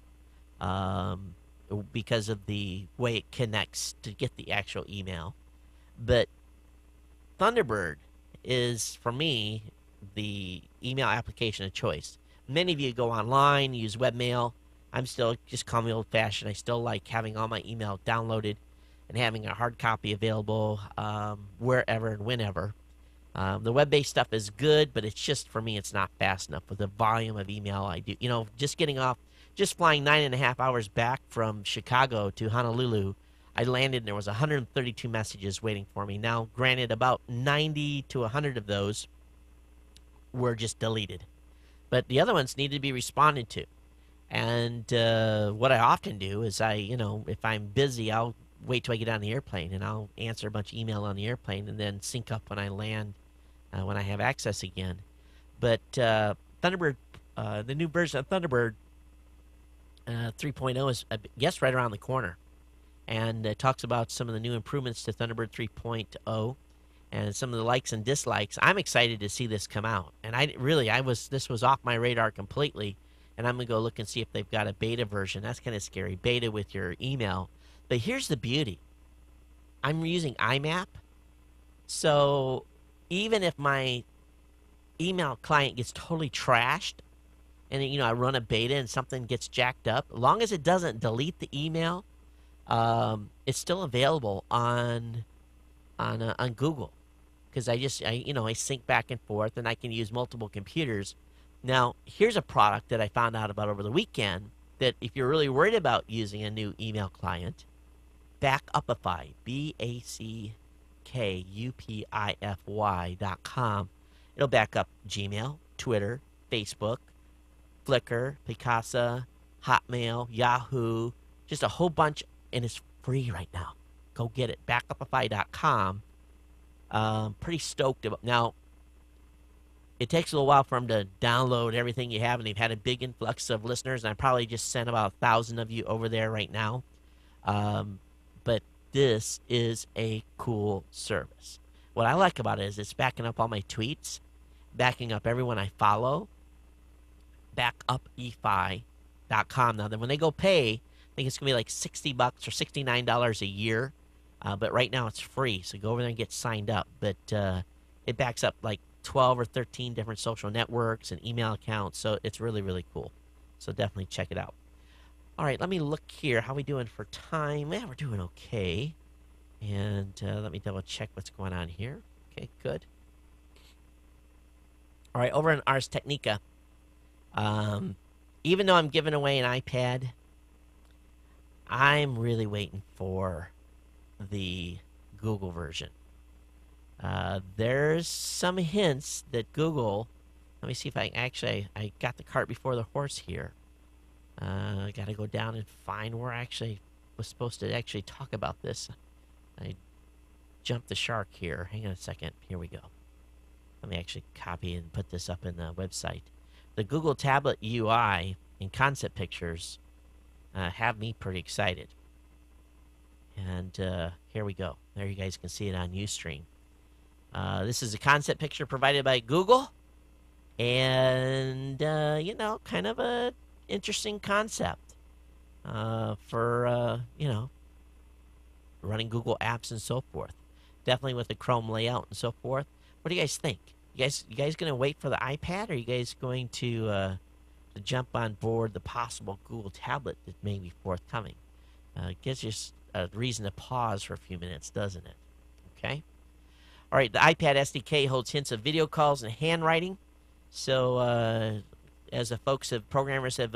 because of the way it connects to get the actual email. But Thunderbird is, for me, the email application of choice. Many of you go online, use webmail. I'm still just call me old-fashioned. I still like having all my email downloaded and having a hard copy available wherever and whenever. The web-based stuff is good, but it's just, for me, it's not fast enough with the volume of email I do. Just flying 9.5 hours back from Chicago to Honolulu, I landed and there was 132 messages waiting for me. Now, granted, about 90 to 100 of those were just deleted. But the other ones needed to be responded to. And what I often do is if I'm busy, I'll wait till I get on the airplane and I'll answer a bunch of email on the airplane and then sync up when I land, when I have access again. But Thunderbird, the new version of Thunderbird 3.0 is, I guess, right around the corner. And it talks about some of the new improvements to Thunderbird 3.0 and some of the likes and dislikes. I'm excited to see this come out. And this was off my radar completely. And I'm going to go look and see if they've got a beta version. That's kind of scary, beta with your email. But here's the beauty. I'm using IMAP. So even if my email client gets totally trashed and I run a beta and something gets jacked up, as long as it doesn't delete the email, it's still available on Google, because I sync back and forth, and I can use multiple computers. Now, here's a product that I found out about over the weekend that if you're really worried about using a new email client, Backupify, BACKUPIFY.com. It'll back up Gmail, Twitter, Facebook, Flickr, Picasa, Hotmail, Yahoo, just a whole bunch, and it's free right now. Go get it, backupify.com. Pretty stoked about. Now, it takes a little while for them to download everything you have, and they've had a big influx of listeners, and I probably just sent about 1,000 of you over there right now. But this is a cool service. What I like about it is it's backing up all my tweets, backing up everyone I follow, backupify.com. Now, then when they go pay, I think it's going to be like $60 or $69 a year. But right now it's free, so go over there and get signed up. But it backs up like 12 or 13 different social networks and email accounts, so it's really, really cool. So definitely check it out. All right, let me look here. How we doing for time? Yeah, we're doing okay. And let me double check what's going on here. Okay, good. All right, over in Ars Technica, even though I'm giving away an iPad, I'm really waiting for the Google version. There's some hints that Google, let me see if I got the cart before the horse here. I got to go down and find where I actually was supposed to actually talk about this. I jumped the shark here. Hang on a second. Here we go. Let me actually copy and put this up in the website. The Google tablet UI and concept pictures have me pretty excited. And here we go. There you guys can see it on Ustream. This is a concept picture provided by Google. And, kind of a interesting concept for, running Google apps and so forth. Definitely with the Chrome layout and so forth. What do you guys think? You guys going to wait for the iPad, or are you guys going to jump on board the possible Google tablet that may be forthcoming? Gives you a reason to pause for a few minutes, doesn't it? Okay. All right, the iPad SDK holds hints of video calls and handwriting. So as the programmers have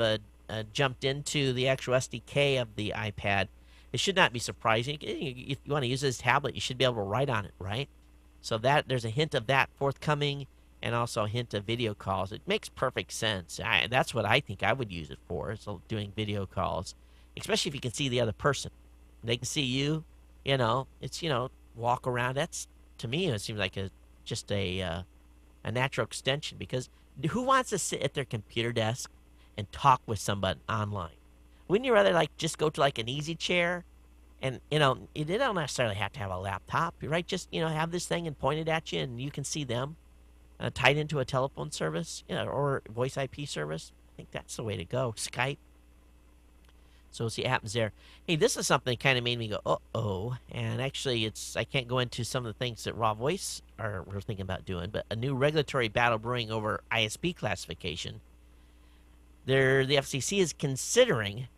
jumped into the actual SDK of the iPad, it should not be surprising. If you want to use this tablet, you should be able to write on it, right? So there's a hint of that forthcoming, and also a hint of video calls. It makes perfect sense. That's what I think I would use it for, is doing video calls, especially if you can see the other person. They can see you, it's, walk around. That's, to me, it seems like just a natural extension, because who wants to sit at their computer desk and talk with somebody online? Wouldn't you rather just go to an easy chair, and you don't necessarily have to have a laptop, right? Just have this thing and point it at you, and you can see them tied into a telephone service, or voice IP service. I think that's the way to go. Skype. So we'll see what happens there. Hey, this is something that kind of made me go, uh-oh. And actually, I can't go into some of the things that Raw Voice we're thinking about doing, but a new regulatory battle brewing over ISP classification. The FCC is considering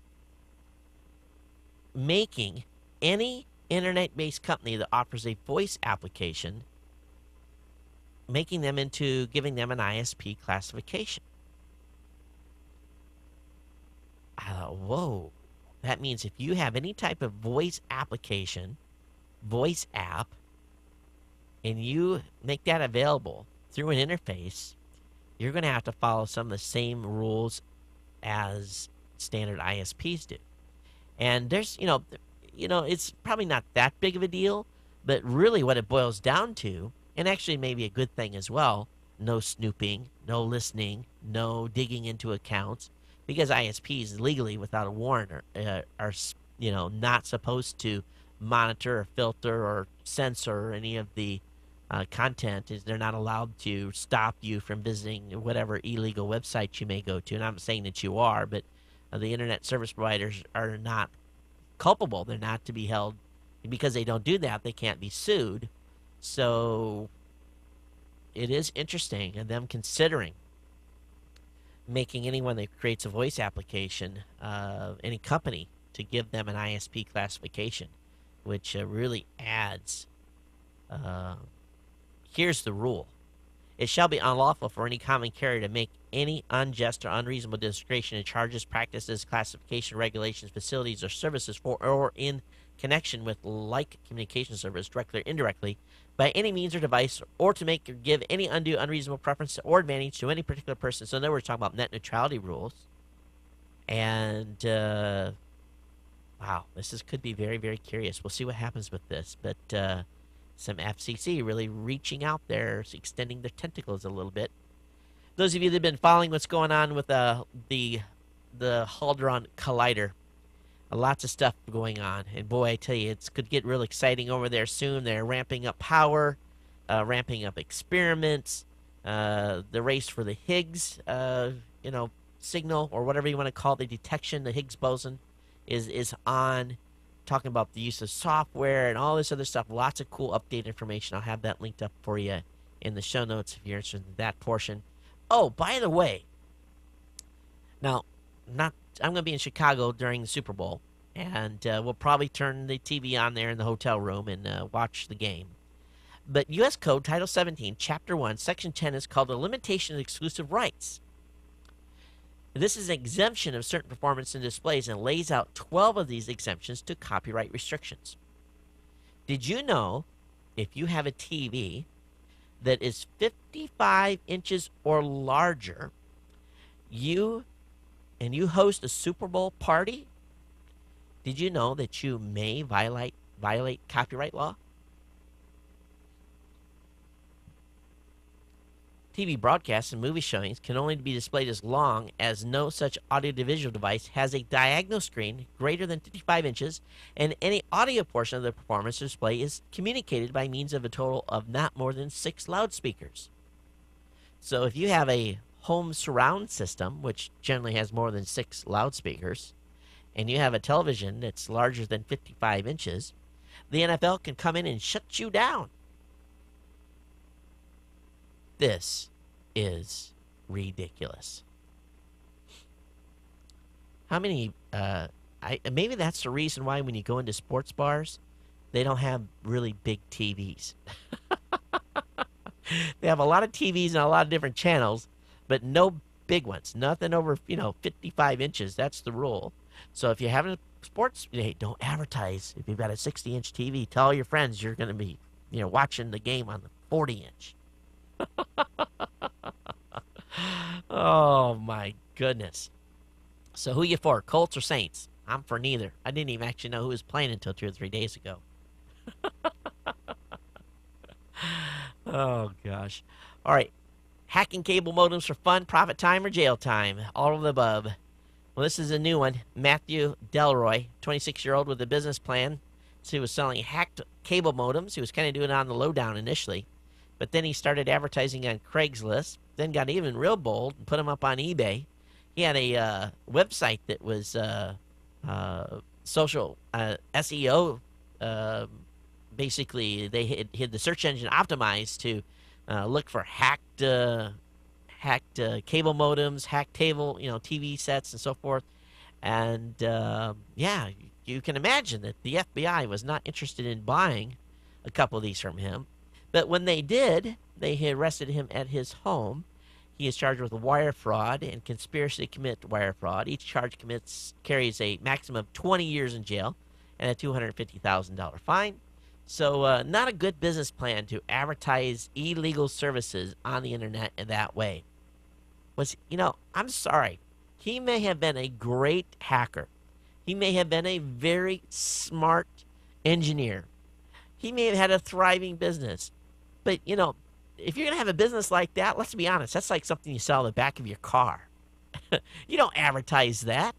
making any internet-based company that offers a voice application, giving them an ISP classification. I thought, whoa. That means if you have any type of voice application, voice app, and you make that available through an interface, you're going to have to follow some of the same rules as standard ISPs do. And there's, it's probably not that big of a deal, but really what it boils down to, and actually maybe a good thing as well, no snooping, no listening, no digging into accounts, because ISPs legally, without a warrant, are not supposed to monitor or filter or censor any of the content. They're not allowed to stop you from visiting whatever illegal website you may go to. And I'm not saying that you are, but the internet service providers are not culpable. They're not to be held, because they don't do that, they can't be sued. So it is interesting, and them considering making anyone that creates a voice application, any company, to give them an ISP classification, which really adds. Here's the rule. It shall be unlawful for any common carrier to make any unjust or unreasonable discrimination in charges, practices, classification, regulations, facilities, or services for or in connection with like communication service, directly or indirectly, by any means or device, or to make or give any undue, unreasonable preference or advantage to any particular person. So now we're talking about net neutrality rules. And, wow, could be very, very curious. We'll see what happens with this. But, some FCC really reaching out there, extending their tentacles a little bit. Those of you that have been following what's going on with the Hadron Collider, lots of stuff going on. And boy, I tell you, it could get real exciting over there soon. They're ramping up power, ramping up experiments. The race for the Higgs, signal, or whatever you want to call it, the detection, the Higgs boson, is on. Talking about the use of software and all this other stuff. Lots of cool update information. I'll have that linked up for you in the show notes if you're interested in that portion. Oh, by the way, now, I'm going to be in Chicago during the Super Bowl, and we'll probably turn the TV on there in the hotel room and watch the game. But U.S. Code Title 17, Chapter 1, Section 10 is called the Limitation of Exclusive Rights. This is an exemption of certain performance and displays and lays out 12 of these exemptions to copyright restrictions. Did you know if you have a TV that is 55 inches or larger, you host a Super Bowl party, did you know that you may violate copyright law? TV broadcasts and movie showings can only be displayed as long as no such audiovisual device has a diagonal screen greater than 55 inches, and any audio portion of the performance or display is communicated by means of a total of not more than 6 loudspeakers. So if you have a home surround system, which generally has more than 6 loudspeakers, and you have a television that's larger than 55 inches, the NFL can come in and shut you down. This is ridiculous. How many, maybe that's the reason why when you go into sports bars, they don't have really big TVs. They have a lot of TVs and a lot of different channels, but no big ones. Nothing over, 55 inches. That's the rule. So if you're having a sports, hey, don't advertise. If you've got a 60-inch TV, tell all your friends you're going to be, watching the game on the 40-inch. Oh, my goodness. So who you for, Colts or Saints? I'm for neither. I didn't even actually know who was playing until 2 or 3 days ago. Oh, gosh. All right. Hacking cable modems for fun, profit time, or jail time. All of the above. Well, this is a new one. Matthew Delroy, 26-year-old with a business plan. So he was selling hacked cable modems. He was kind of doing it on the lowdown initially. But then he started advertising on Craigslist, then got even real bold and put them up on eBay. He had a website that was social SEO. Basically, they had the search engine optimized to look for hacked cable modems, hacked TV sets, and so forth. And you can imagine that the FBI was not interested in buying a couple of these from him. But when they did, they arrested him at his home. He is charged with wire fraud and conspiracy to commit wire fraud. Each charge carries a maximum of 20 years in jail and a $250,000 fine. So not a good business plan to advertise illegal services on the internet in that way. I'm sorry. He may have been a great hacker. He may have been a very smart engineer. He may have had a thriving business. But, if you're going to have a business like that, let's be honest, that's like something you sell in the back of your car. You don't advertise that.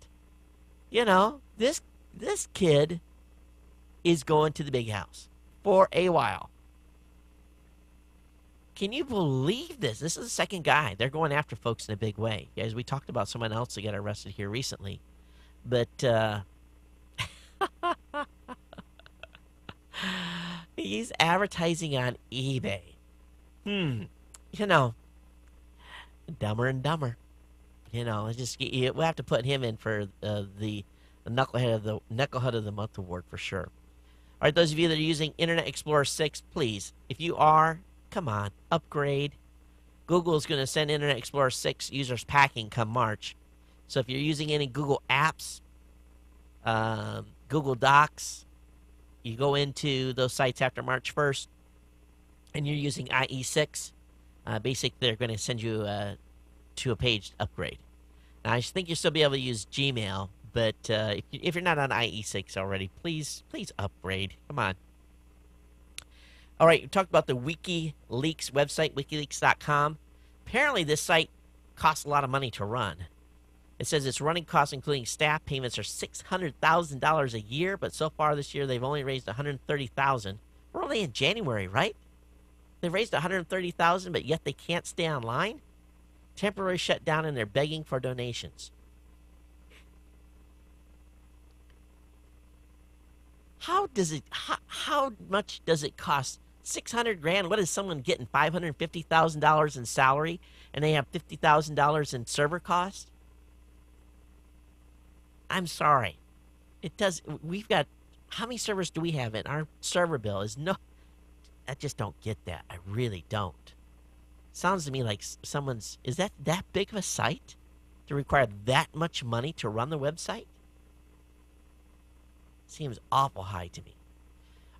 This kid is going to the big house for a while. Can you believe this? This is the second guy. They're going after folks in a big way. Guys, we talked about someone else that got arrested here recently. But, he's advertising on eBay. Dumber and dumber. It's just we'll have to put him in for the knucklehead of the month award for sure. All right, those of you that are using Internet Explorer 6, please, if you are, come on, upgrade. Google is going to send Internet Explorer 6 users packing come March. So if you're using any Google apps, Google Docs, you go into those sites after March 1st, and you're using IE6, basically they're going to send you to a page upgrade. Now, I think you'll still be able to use Gmail, but if you're not on IE6 already, please upgrade. Come on. All right, we talked about the WikiLeaks website, wikileaks.com. Apparently, this site costs a lot of money to run. It says its running costs, including staff payments, are $600,000 a year, but so far this year they've only raised $130,000. We're only in January, right? They've raised $130,000, but yet they can't stay online. Temporary shutdown, and they're begging for donations. How much does it cost? $600,000. What is someone getting? $550,000 in salary, and they have $50,000 in server cost? I'm sorry. It does. We've got, how many servers do we have in our server bill? I just don't get that. I really don't. Sounds to me like is that big of a site to require that much money to run the website? Seems awful high to me.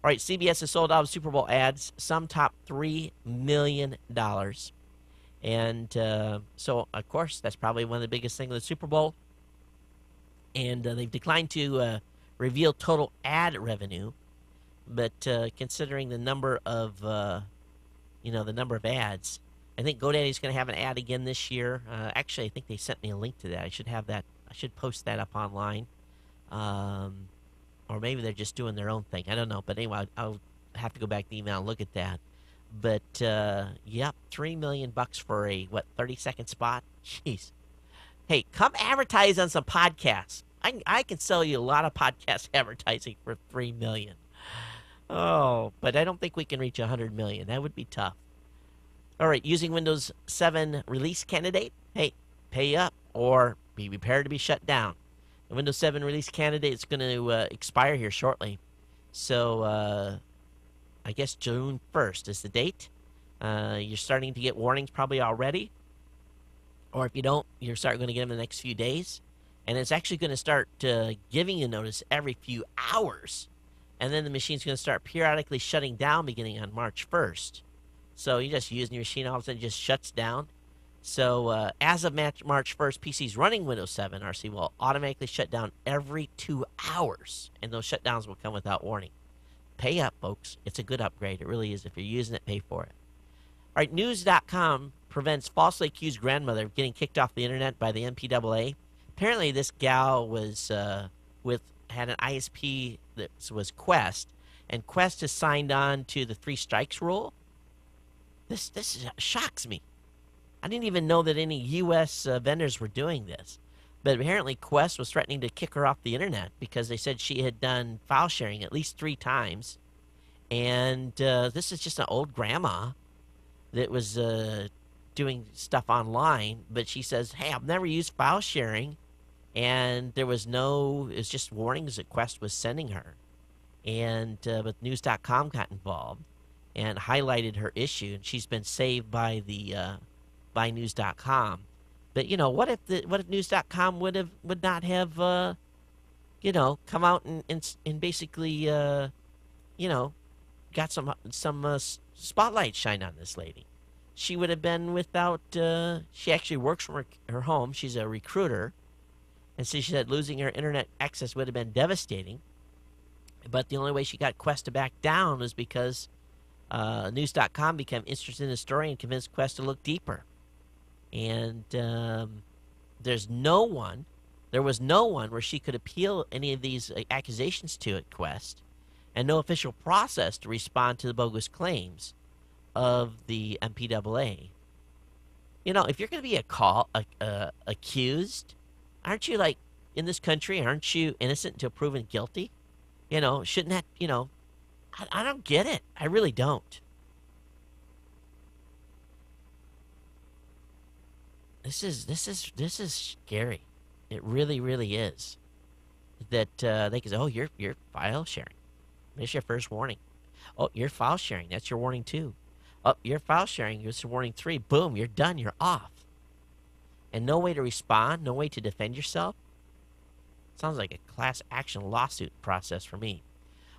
All right, CBS has sold out of Super Bowl ads. Some top $3 million. And so, of course, that's probably one of the biggest things of the Super Bowl. And they've declined to reveal total ad revenue. But considering the number of, the number of ads, I think GoDaddy's going to have an ad again this year. Actually, I think they sent me a link to that. I should have that. I should post that up online. Or maybe they're just doing their own thing. I don't know. But anyway, I'll have to go back to the email and look at that. But, yep, $3 million for a, 30-second spot? Jeez. Hey, come advertise on some podcasts. I can sell you a lot of podcast advertising for $3 million. Oh, but I don't think we can reach $100 million. That would be tough. All right, using Windows 7 release candidate? Hey, pay up or be prepared to be shut down. The Windows 7 release candidate is going to expire here shortly. So I guess June 1st is the date. You're starting to get warnings probably already. Or if you don't, you're going to get them in the next few days. And it's actually going to start giving you notice every few hours. And then the machine's going to start periodically shutting down beginning on March 1st. So you're just using your machine, all of a sudden it just shuts down. So as of March 1st, PCs running Windows 7 RC will automatically shut down every 2 hours. And those shutdowns will come without warning. Pay up, folks. It's a good upgrade. It really is. If you're using it, pay for it. All right, news.com prevents falsely accused grandmother of getting kicked off the internet by the MPAA. Apparently, this gal was had an ISP that was Quest, and Quest has signed on to the 3 strikes rule. This shocks me. I didn't even know that any U.S. vendors were doing this. But apparently Quest was threatening to kick her off the internet because they said she had done file sharing at least 3 times. And this is just an old grandma that was doing stuff online. But she says, hey, I've never used file sharing. And it was just warnings that Quest was sending her. And but News.com got involved and highlighted her issue. And she's been saved by by News.com. But what if News.com would not have come out and basically got some spotlight shine on this lady. She would have been without. She actually works from her home. She's a recruiter, and so she said losing her internet access would have been devastating. But the only way she got Quest to back down was because News.com became interested in the story and convinced Quest to look deeper. And there was no one where she could appeal any of these accusations to at Quest, and no official process to respond to the bogus claims of the MPAA. If you're going to be accused, aren't you in this country? Aren't you innocent until proven guilty? Shouldn't that? I don't get it. I really don't. this is scary. It really, really is. That they can say, oh, you're file sharing. That's your first warning. Oh, you're file sharing. That's your warning 2. Oh, you're file sharing. It's your warning 3. Boom, you're done. You're off. And no way to respond, no way to defend yourself. Sounds like a class action lawsuit process for me.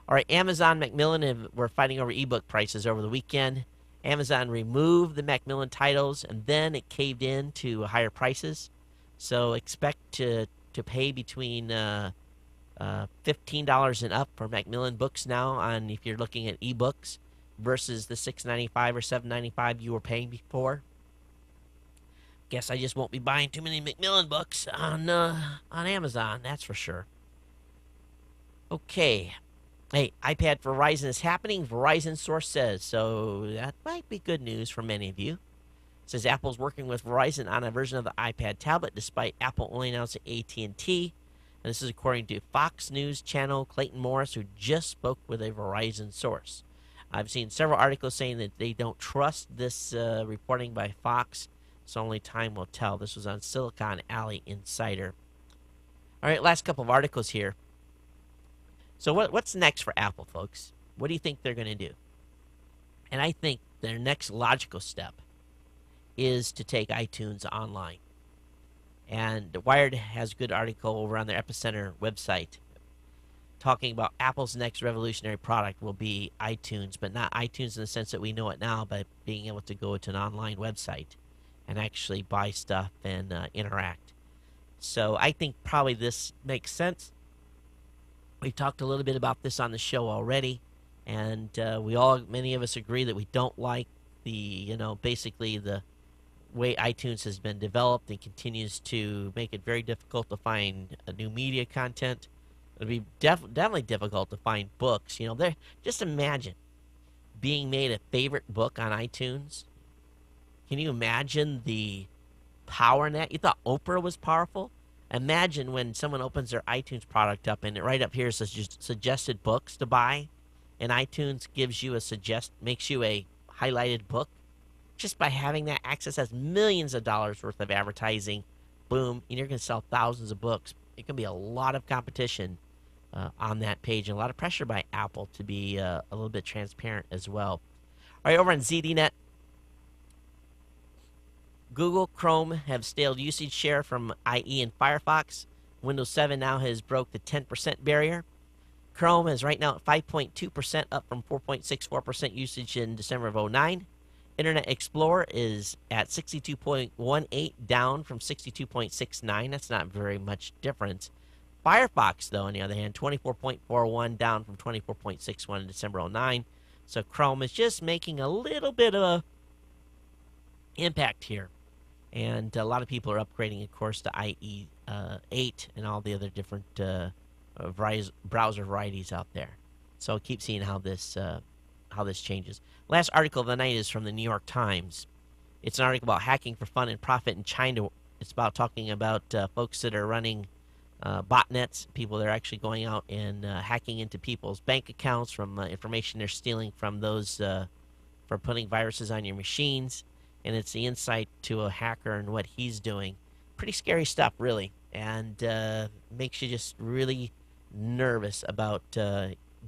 All right, Amazon, Macmillan were fighting over ebook prices over the weekend. Amazon removed the Macmillan titles, and then it caved in to higher prices. So expect to pay between $15 and up for Macmillan books now on if you're looking at ebooks versus the $6.95 or $7.95 you were paying before. Guess I just won't be buying too many Macmillan books on Amazon, that's for sure. Okay. Hey, iPad for Verizon is happening. Verizon source says, so that might be good news for many of you. It says Apple's working with Verizon on a version of the iPad tablet, despite Apple only announcing AT&T. And this is according to Fox News Channel Clayton Morris, who just spoke with a Verizon source. I've seen several articles saying that they don't trust this reporting by Fox, so only time will tell. This was on Silicon Alley Insider. All right, last couple of articles here. So what's next for Apple, folks? What do you think they're going to do? And I think their next logical step is to take iTunes online. And Wired has a good article over on their Epicenter website talking about Apple's next revolutionary product will be iTunes, but not iTunes in the sense that we know it now, but being able to go to an online website and actually buy stuff and interact. So I think probably this makes sense. We've talked a little bit about this on the show already, and many of us agree that we don't like basically the way iTunes has been developed and continues to make it very difficult to find new media content. It'll be definitely difficult to find books. Just imagine being made a favorite book on iTunes. Can you imagine the power in that? You thought Oprah was powerful? Imagine when someone opens their iTunes product up and right up here says suggested books to buy, and iTunes makes you a highlighted book. Just by having that access has millions of dollars worth of advertising. Boom, and you're going to sell thousands of books. It can be a lot of competition on that page and a lot of pressure by Apple to be a little bit transparent as well. All right, over on ZDNet, Google, Chrome have stale usage share from IE and Firefox. Windows 7 now has broke the 10% barrier. Chrome is right now at 5.2%, up from 4.64% usage in December of 2009. Internet Explorer is at 62.18, down from 62.69. That's not very much difference. Firefox, though, on the other hand, 24.41, down from 24.61 in December 2009. So Chrome is just making a little bit of an impact here. And a lot of people are upgrading, of course, to IE 8 and all the other different browser varieties out there. So keep seeing how this changes. Last article of the night is from the New York Times. It's an article about hacking for fun and profit in China. It's about talking about folks that are running botnets, people that are actually going out and hacking into people's bank accounts from information they're stealing from those for putting viruses on your machines. And it's the insight to a hacker and what he's doing. Pretty scary stuff, really, and makes you just really nervous about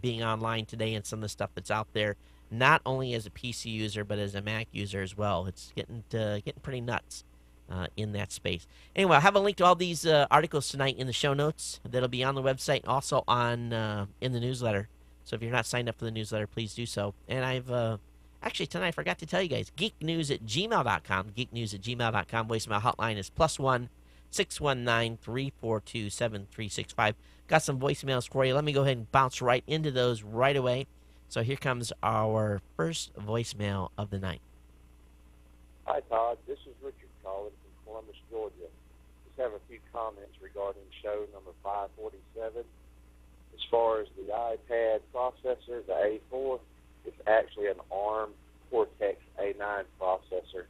being online today and some of the stuff that's out there, not only as a PC user but as a Mac user as well. It's getting pretty nuts in that space. Anyway, I'll have a link to all these articles tonight in the show notes. That'll be on the website, also on in the newsletter. So if you're not signed up for the newsletter, please do so. And I've actually, tonight I forgot to tell you guys, geeknews@gmail.com. Geeknews@gmail.com. Voicemail hotline is +1 619 342 7365. Got some voicemails for you. Let me go ahead and bounce right into those right away. So here comes our first voicemail of the night. Hi, Todd. This is Richard calling from Columbus, Georgia. Just have a few comments regarding show number 547. As far as the iPad processor, the A4, it's actually an ARM Cortex A9 processor,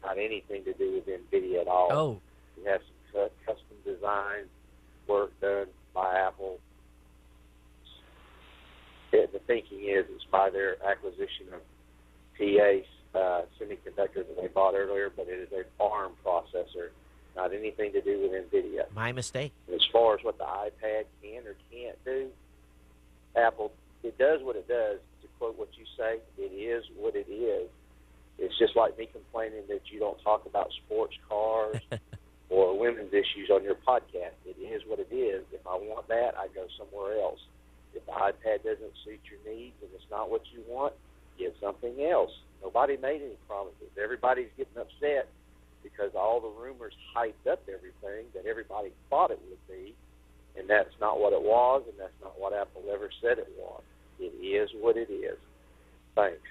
not anything to do with NVIDIA at all. Oh. We have some custom design work done by Apple. The thinking is it's by their acquisition of PA Semiconductor that they bought Todd earlier, but it is an ARM processor, not anything to do with NVIDIA. My mistake. As far as what the iPad can or can't do, Apple, it does what it does. To quote what you say, it is what it is. It's just like me complaining that you don't talk about sports cars or women's issues on your podcast. It is what it is. If I want that, I go somewhere else. If the iPad doesn't suit your needs and it's not what you want, get something else. Nobody made any promises. Everybody's getting upset because all the rumors hyped up everything that everybody thought it would be, and that's not what it was, and that's not what Apple ever said it was. It is what it is. Thanks.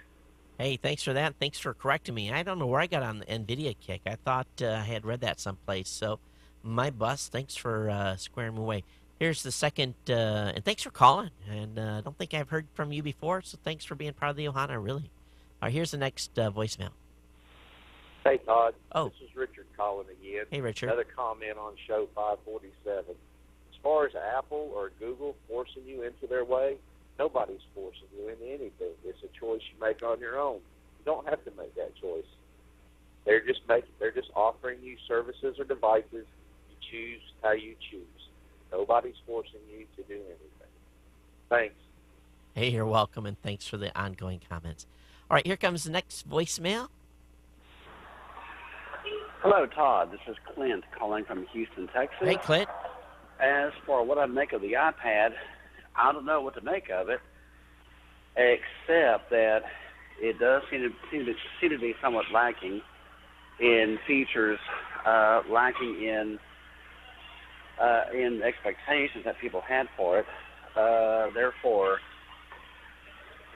Hey, thanks for that. Thanks for correcting me. I don't know where I got on the NVIDIA kick. I thought I had read that someplace. So my bust. Thanks for squaring me away. Here's the second, and thanks for calling. And I don't think I've heard from you before, so thanks for being part of the Ohana, really. All right, here's the next voicemail. Hey, Todd. Oh. This is Richard calling again. Hey, Richard. Another comment on show 547. As far as Apple or Google forcing you into their way, nobody's forcing you into anything. It's a choice you make on your own. You don't have to make that choice. They're just offering you services or devices. You choose how you choose. Nobody's forcing you to do anything. Thanks. Hey, you're welcome, and thanks for the ongoing comments. All right, here comes the next voicemail. Hello, Todd. This is Clint calling from Houston, Texas. Hey, Clint. As for what I make of the iPad, I don't know what to make of it, except that it does seem to be somewhat lacking in features, lacking in expectations that people had for it. Therefore,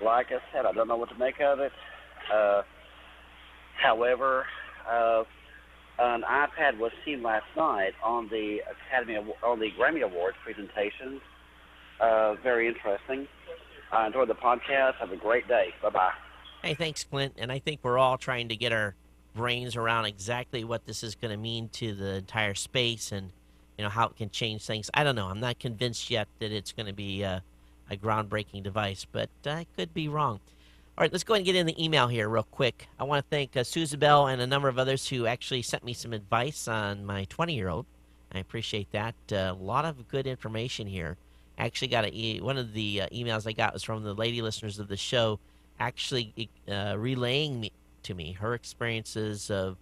like I said, I don't know what to make of it. However, an iPad was seen last night on the Grammy Awards presentations. Very interesting. I enjoyed the podcast. Have a great day. Bye-bye. Hey, thanks, Clint. And I think we're all trying to get our brains around exactly what this is going to mean to the entire space and, how it can change things. I don't know. I'm not convinced yet that it's going to be a groundbreaking device, but I could be wrong. All right, let's go ahead and get in the email here real quick. I want to thank Suzabel and a number of others who actually sent me some advice on my 20-year-old. I appreciate that. A lot of good information here. I actually got one of the emails I got was from the lady listeners of the show, actually relaying to me her experiences of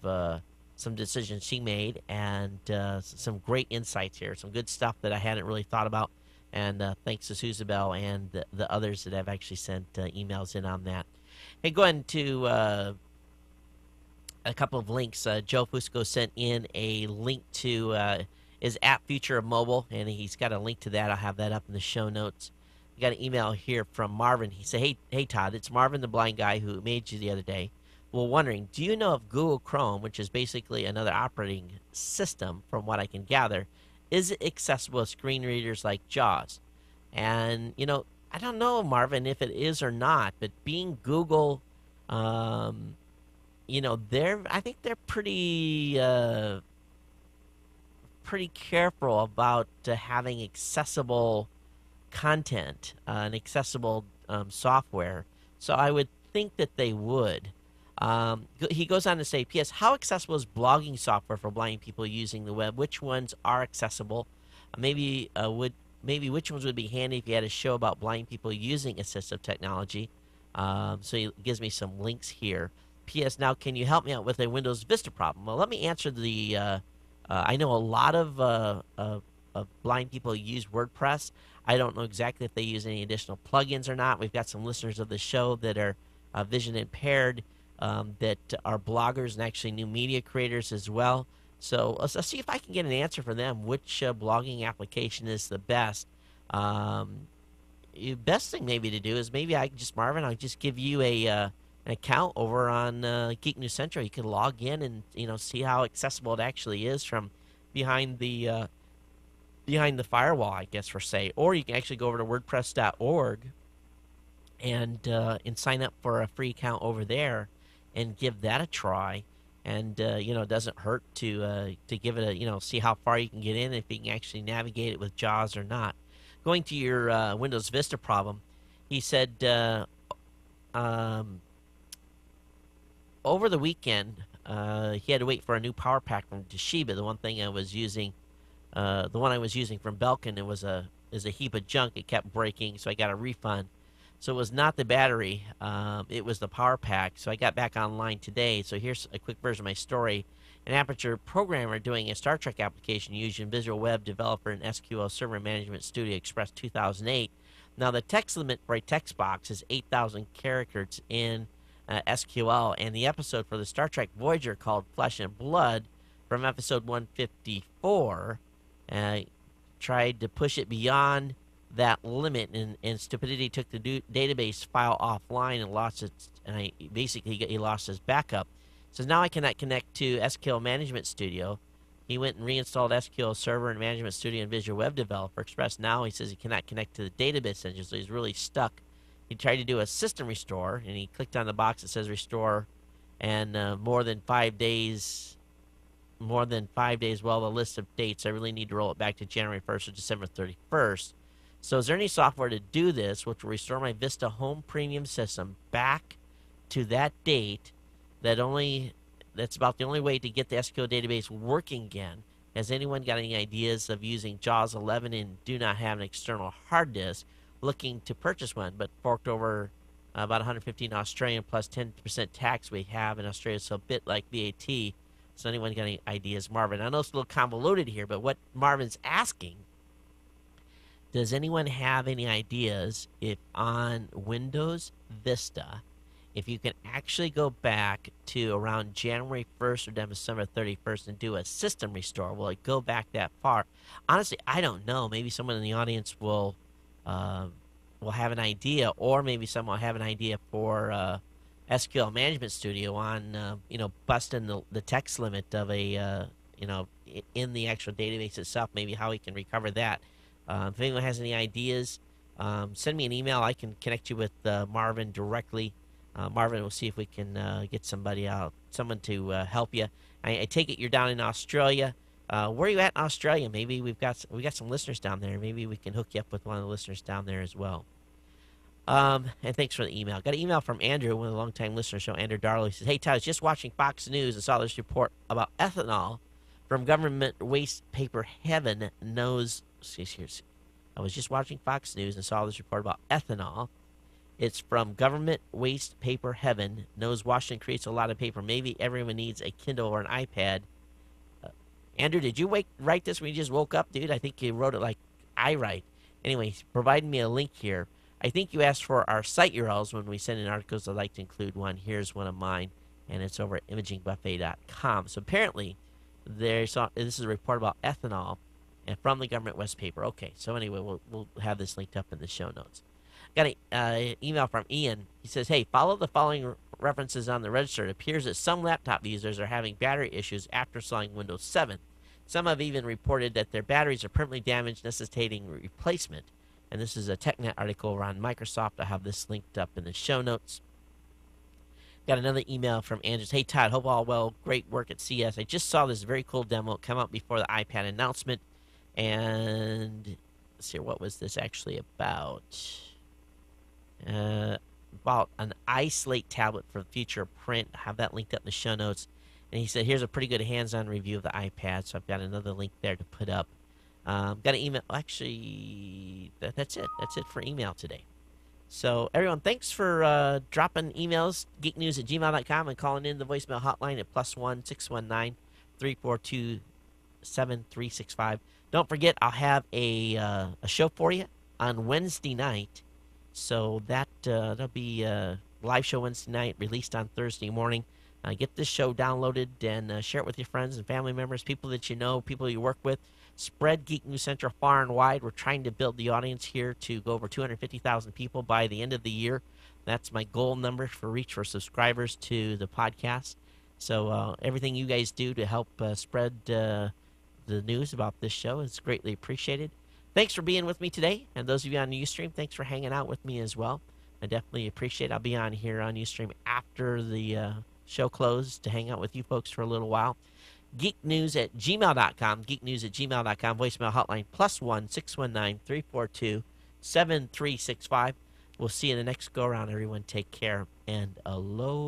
some decisions she made and some great insights here, some good stuff that I hadn't really thought about. And thanks to Suzabel and the others that have actually sent emails in on that. Hey, go ahead to a couple of links. Joe Fusco sent in a link to his app Future of Mobile, and he's got a link to that. I'll have that up in the show notes. We got an email here from Marvin. He said, hey, Todd, it's Marvin, the blind guy who made you the other day. Well, wondering, do you know if Google Chrome, which is basically another operating system from what I can gather, is it accessible to screen readers like JAWS? And, I don't know, Marvin, if it is or not, but being Google, I think they're pretty careful about having accessible content and accessible software. So I would think that they would. He goes on to say, P.S. How accessible is blogging software for blind people using the web? Which ones are accessible? Maybe which ones would be handy if you had a show about blind people using assistive technology? So he gives me some links here. P.S. Now, can you help me out with a Windows Vista problem? Well, let me answer the. I know a lot of blind people use WordPress. I don't know exactly if they use any additional plugins or not. We've got some listeners of the show that are vision impaired. That are bloggers and actually new media creators as well. So let's see if I can get an answer from them. Which blogging application is the best? Best thing maybe to do is maybe I'll just give you an account over on Geek News Central. You can log in and see how accessible it actually is from behind the firewall, I guess for say. Or you can actually go over to WordPress.org and sign up for a free account over there. And give that a try, and it doesn't hurt to give it a see how far you can get in, if you can actually navigate it with JAWS or not. Going to your Windows Vista problem, he said over the weekend he had to wait for a new power pack from Toshiba. The one I was using from Belkin, is a heap of junk. It kept breaking, so I got a refund. So it was not the battery, it was the power pack. So I got back online today. So here's a quick version of my story. An Aperture programmer doing a Star Trek application using Visual Web Developer and SQL Server Management Studio Express 2008. Now, the text limit for a text box is 8,000 characters in SQL, and the episode for the Star Trek Voyager called Flesh and Blood from episode 154 tried to push it beyond that limit, and stupidity took the database file offline and lost its, and he lost his backup. So now I cannot connect to SQL Management Studio. He went and reinstalled SQL Server and Management Studio and Visual Web Developer Express. Now he says he cannot connect to the database engine, so he's really stuck. He tried to do a system restore, and he clicked on the box that says restore, and more than 5 days, well, the list of dates, I really need to roll it back to January 1st or December 31st. So is there any software to do this, which will restore my Vista Home Premium system back to that date? That's about the only way to get the SQL database working again. Has anyone got any ideas of using JAWS 11 and do not have an external hard disk? Looking to purchase one, but forked over about 115 Australian plus 10% tax we have in Australia, so a bit like VAT. So anyone got any ideas? Marvin, I know it's a little convoluted here, but what Marvin's asking, does anyone have any ideas if on Windows Vista, if you can actually go back to around January 1st or December 31st and do a system restore? Will it go back that far? Honestly, I don't know. Maybe someone in the audience will have an idea, or maybe someone will have an idea for SQL Management Studio on, busting the text limit of in the actual database itself, maybe how we can recover that. If anyone has any ideas, send me an email. I can connect you with Marvin directly. Marvin, we'll see if we can get someone to help you. I take it you're down in Australia. Where are you at in Australia? Maybe we got some listeners down there. Maybe we can hook you up with one of the listeners down there as well. And thanks for the email. Got an email from Andrew, one of the longtime listeners show, Andrew Darlow. He says, "Hey, Todd, I was just watching Fox News and saw this report about ethanol from Government Waste Paper Heaven knows." I was just watching Fox News and saw this report about ethanol. It's from Government Waste Paper Heaven. Knows Washington creates a lot of paper. Maybe everyone needs a Kindle or an iPad. Andrew, did you write this when you just woke up, dude? I think you wrote it like I write. Anyway, he's providing me a link here. I think you asked for our site URLs when we send in articles. I'd like to include one. Here's one of mine, and it's over at imagingbuffet.com. So apparently, this is a report about ethanol and from the Government Waste Paper. Okay, so anyway, we'll have this linked up in the show notes. Got an email from Ian. He says, "Hey, follow the following references on the register. It appears that some laptop users are having battery issues after installing Windows 7. Some have even reported that their batteries are permanently damaged, necessitating replacement." And this is a TechNet article around Microsoft. I have this linked up in the show notes. Got another email from Andrew. "Hey, Todd, hope all well. Great work at CS. I just saw this very cool demo come out before the iPad announcement. And let's see, what was this actually about? About an iSlate tablet for future print. I have that linked up in the show notes." And he said, "Here's a pretty good hands-on review of the iPad." So I've got another link there to put up. Got an email. Actually, that's it. That's it for email today. So, everyone, thanks for dropping emails, geeknews@gmail.com, and calling in the voicemail hotline at +1 619 342 7365. Don't forget, I'll have a show for you on Wednesday night. So that'll be a live show Wednesday night, released on Thursday morning. Get this show downloaded and share it with your friends and family members, people that you know, people you work with. Spread Geek News Central far and wide. We're trying to build the audience here to go over 250,000 people by the end of the year. That's my goal number for reach for subscribers to the podcast. So everything you guys do to help spread the news about this show is greatly appreciated. Thanks for being with me today. And those of you on Ustream, thanks for hanging out with me as well. I definitely appreciate it. I'll be on here on Ustream after the show closes to hang out with you folks for a little while. geeknews@gmail.com, geeknews@gmail.com, voicemail hotline +1 619 342 7365. We'll see you the next go around, everyone. Take care and aloha.